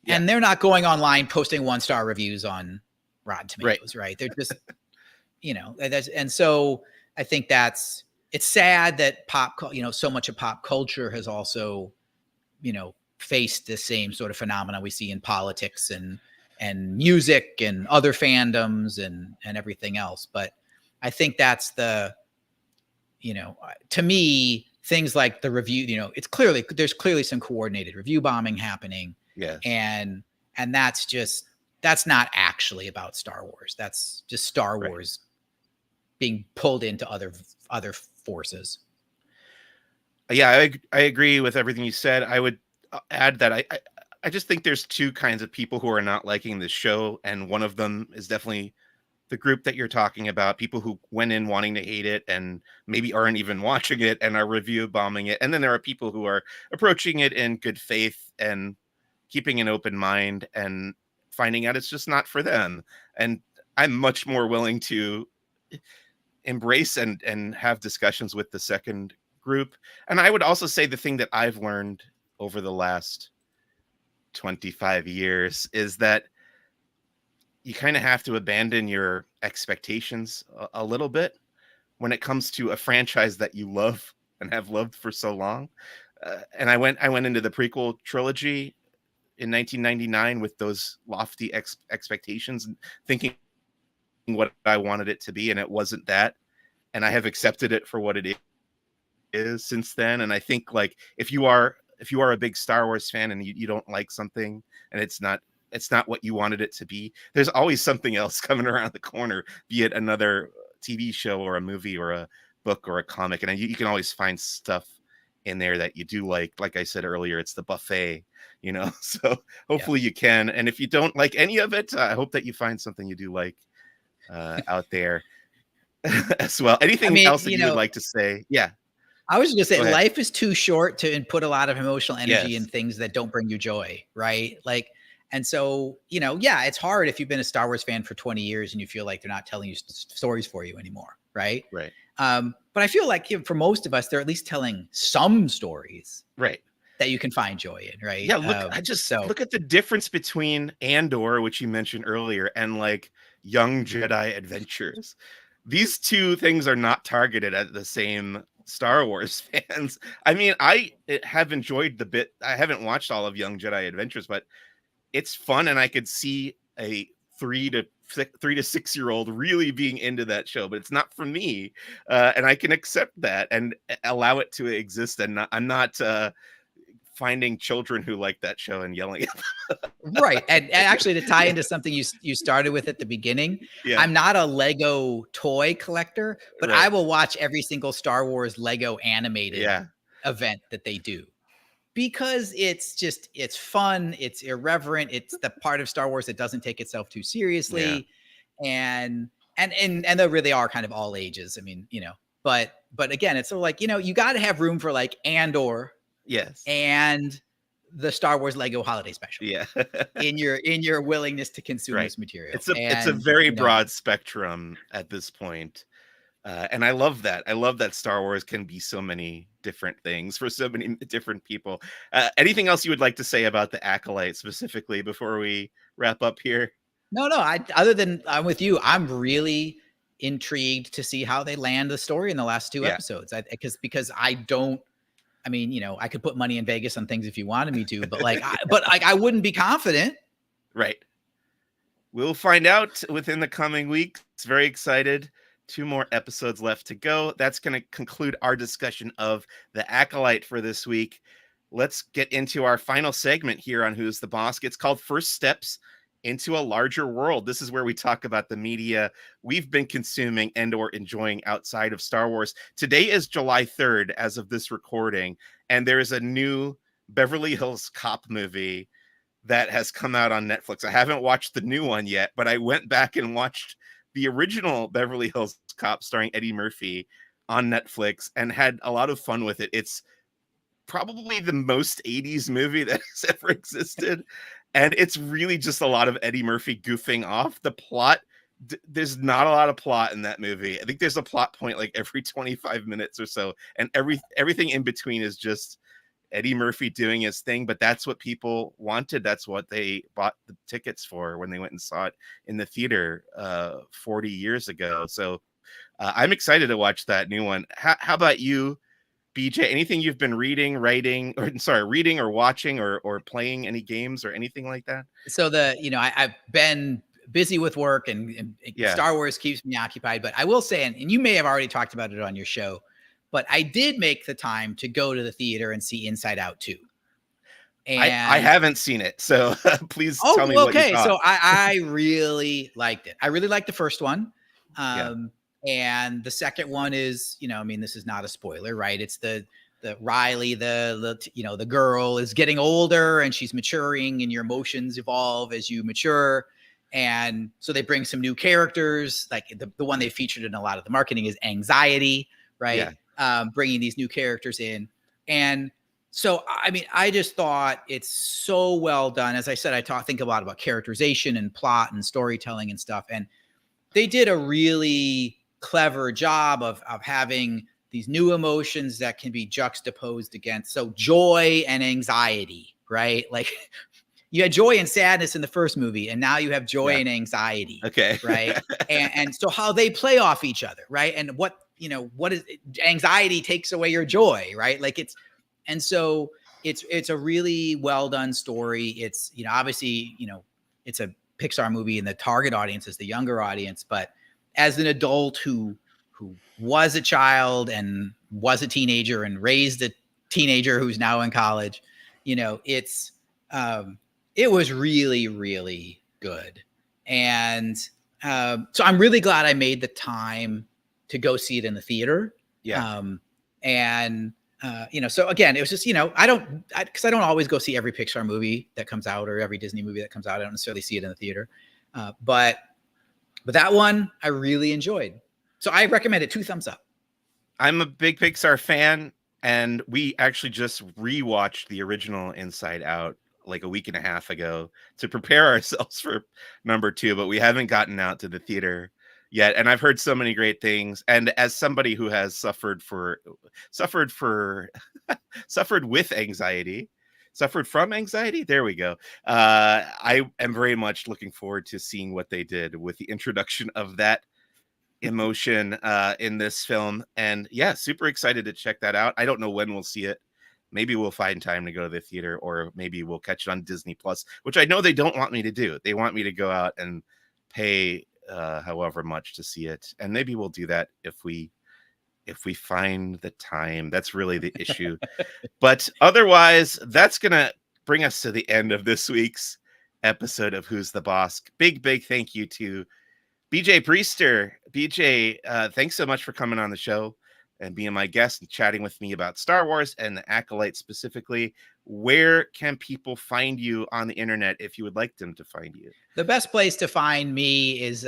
[SPEAKER 2] Yeah. And they're not going online posting 1-star reviews on Rotten Tomatoes, right? They're just, and so I think it's sad that so much of pop culture has also, faced the same sort of phenomena we see in politics and music and other fandoms and everything else. But I think that's the, to me, things like the review, there's clearly some coordinated review bombing happening.
[SPEAKER 1] Yeah.
[SPEAKER 2] And that's not actually about Star Wars. That's just Star Wars being pulled into other forces.
[SPEAKER 1] Yeah, I agree with everything you said. I would add that I just think there's two kinds of people who are not liking this show, and one of them is definitely the group that you're talking about, people who went in wanting to hate it and maybe aren't even watching it and are review bombing it. And then there are people who are approaching it in good faith and keeping an open mind and finding out it's just not for them. And I'm much more willing to embrace and have discussions with the second group. And I would also say the thing that I've learned over the last 25 years is that you kind of have to abandon your expectations a little bit when it comes to a franchise that you love and have loved for so long. And I went into the prequel trilogy in 1999 with those lofty expectations and thinking what I wanted it to be, and it wasn't that. And I have accepted it for what it is since then. And I think, like, if you are a big Star Wars fan and you don't like something and it's not what you wanted it to be, there's always something else coming around the corner, be it another TV show or a movie or a book or a comic. And you can always find stuff in there that you do like I said earlier, it's the buffet, so hopefully you can. And if you don't like any of it, I hope that you find something you do like out there as well. Anything else that you would like to say? Yeah.
[SPEAKER 2] I was just going to say, life is too short to put a lot of emotional energy in things that don't bring you joy, right? Like, and so, it's hard if you've been a Star Wars fan for 20 years and you feel like they're not telling you stories for you anymore, right?
[SPEAKER 1] Right.
[SPEAKER 2] But I feel like for most of us, they're at least telling some stories,
[SPEAKER 1] right,
[SPEAKER 2] that you can find joy in, right?
[SPEAKER 1] Yeah, look, look at the difference between Andor, which you mentioned earlier, and like Young Jedi Adventures. These two things are not targeted at the same Star Wars fans. I mean, I have enjoyed the bit. I haven't watched all of Young Jedi Adventures, but it's fun, and I could see a 3 to 6-year-old really being into that show, but it's not for me, and I can accept that and allow it to exist. And I'm not finding children who like that show and yelling at them.
[SPEAKER 2] Right. And actually, to tie into something you started with at the beginning, I'm not a Lego toy collector, but I will watch every single Star Wars Lego animated event that they do. because it's fun, it's irreverent, it's the part of Star Wars that doesn't take itself too seriously, and they really are kind of all ages. I mean, but again, it's sort of like, you got to have room for like Andor,
[SPEAKER 1] Yes.
[SPEAKER 2] and the Star Wars Lego Holiday Special.
[SPEAKER 1] Yeah.
[SPEAKER 2] in your willingness to consume
[SPEAKER 1] Right.
[SPEAKER 2] this material.
[SPEAKER 1] It's a very broad spectrum at this point. And I love that. I love that Star Wars can be so many different things for so many different people. Anything else you would like to say about the Acolyte specifically before we wrap up here?
[SPEAKER 2] No. Other than I'm with you, I'm really intrigued to see how they land the story in the last two episodes. Because I don't. I mean, I could put money in Vegas on things if you wanted me to, but I wouldn't be confident.
[SPEAKER 1] Right. We'll find out within the coming weeks. Very excited. 2 more episodes left to go. That's going to conclude our discussion of the Acolyte for this week. Let's get into our final segment here on Who's the Bossk. It's called First Steps into a Larger World. This is where we talk about the media we've been consuming and or enjoying outside of Star Wars. Today is July 3rd as of this recording, and there is a new Beverly Hills Cop movie that has come out on Netflix. I haven't watched the new one yet, but I went back and watched the original Beverly Hills Cop starring Eddie Murphy on Netflix and had a lot of fun with it. It's probably the most 80s movie that has ever existed. And it's really just a lot of Eddie Murphy goofing off. The plot, there's not a lot of plot in that movie. I think there's a plot point like every 25 minutes or so. And everything in between is just Eddie Murphy doing his thing, but that's what people wanted. That's what they bought the tickets for when they went and saw it in the theater 40 years ago. So I'm excited to watch that new one. How about you, BJ? Anything you've been reading, reading or watching or playing any games or anything like that?
[SPEAKER 2] So I've been busy with work and Star Wars keeps me occupied, but I will say, and you may have already talked about it on your show, but I did make the time to go to the theater and see Inside Out 2.
[SPEAKER 1] And I haven't seen it, so please tell me what you thought.
[SPEAKER 2] So I really liked it. I really liked the first one. And the second one is, this is not a spoiler, right? It's the Riley, the girl is getting older and she's maturing and your emotions evolve as you mature. And so they bring some new characters, like the one they featured in a lot of the marketing is Anxiety, right? Yeah. Bringing these new characters in. And so, I just thought it's so well done. As I said, I think a lot about characterization and plot and storytelling and stuff. And they did a really clever job of having these new emotions that can be juxtaposed against. So joy and anxiety, right? Like you had joy and sadness in the first movie, and now you have joy and anxiety.
[SPEAKER 1] Okay.
[SPEAKER 2] Right. and so how they play off each other, right? And what is anxiety takes away your joy, right? Like it's a really well done story. It's, obviously, it's a Pixar movie and the target audience is the younger audience, but as an adult who was a child and was a teenager and raised a teenager who's now in college, it was really, really good. And so I'm really glad I made the time to go see it in the theater.
[SPEAKER 1] Yeah.
[SPEAKER 2] So again, it was just, because I don't always go see every Pixar movie that comes out or every Disney movie that comes out. I don't necessarily see it in the theater. But that one I really enjoyed. So I recommend it. 2 thumbs up.
[SPEAKER 1] I'm a big Pixar fan, and we actually just rewatched the original Inside Out like a week and a half ago to prepare ourselves for number 2, but we haven't gotten out to the theater yet. And I've heard so many great things. And as somebody who has suffered from anxiety. There we go. I am very much looking forward to seeing what they did with the introduction of that emotion in this film. And yeah, super excited to check that out. I don't know when we'll see it. Maybe we'll find time to go to the theater, or maybe we'll catch it on Disney Plus, which I know they don't want me to do. They want me to go out and pay however much to see it. And maybe we'll do that if we find the time. That's really the issue. But otherwise, that's going to bring us to the end of this week's episode of Who's the Bossk. Big thank you to BJ Priester. BJ, thanks so much for coming on the show and being my guest and chatting with me about Star Wars and the Acolyte specifically. Where can people find you on the internet if you would like them to find you?
[SPEAKER 2] The best place to find me is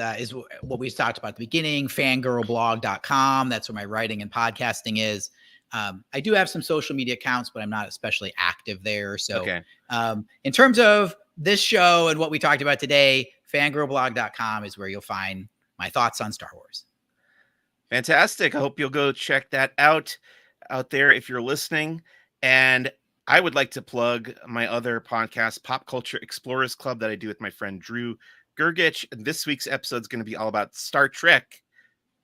[SPEAKER 2] what we talked about at the beginning, fangirlblog.com. That's where my writing and podcasting is. I do have some social media accounts, but I'm not especially active there. So
[SPEAKER 1] Okay.
[SPEAKER 2] In terms of this show and what we talked about today, fangirlblog.com is where you'll find my thoughts on Star Wars.
[SPEAKER 1] Fantastic. I hope you'll go check that out there if you're listening. And I would like to plug my other podcast, Pop Culture Explorers Club, that I do with my friend Drew Gergich. And this week's episode is going to be all about Star Trek,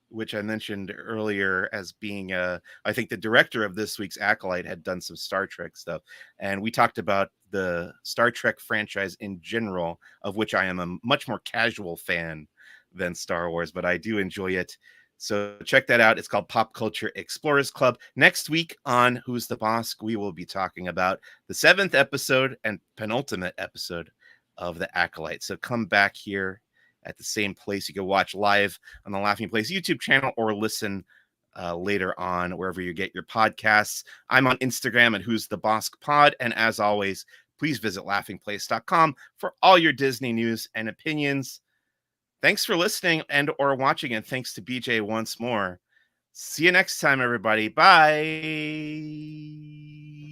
[SPEAKER 1] which I mentioned earlier as being, I think the director of this week's Acolyte had done some Star Trek stuff. And we talked about the Star Trek franchise in general, of which I am a much more casual fan than Star Wars, but I do enjoy it. So check that out. It's called Pop Culture Explorers Club. Next week on Who's the Bossk, we will be talking about the 7th episode and penultimate episode of The Acolyte. So come back here at the same place. You can watch live on the Laughing Place YouTube channel or listen later on wherever you get your podcasts. I'm on Instagram at Who's the Bossk Pod. And as always, please visit laughingplace.com for all your Disney news and opinions. Thanks for listening and or watching, and thanks to BJ once more. See you next time, everybody. Bye.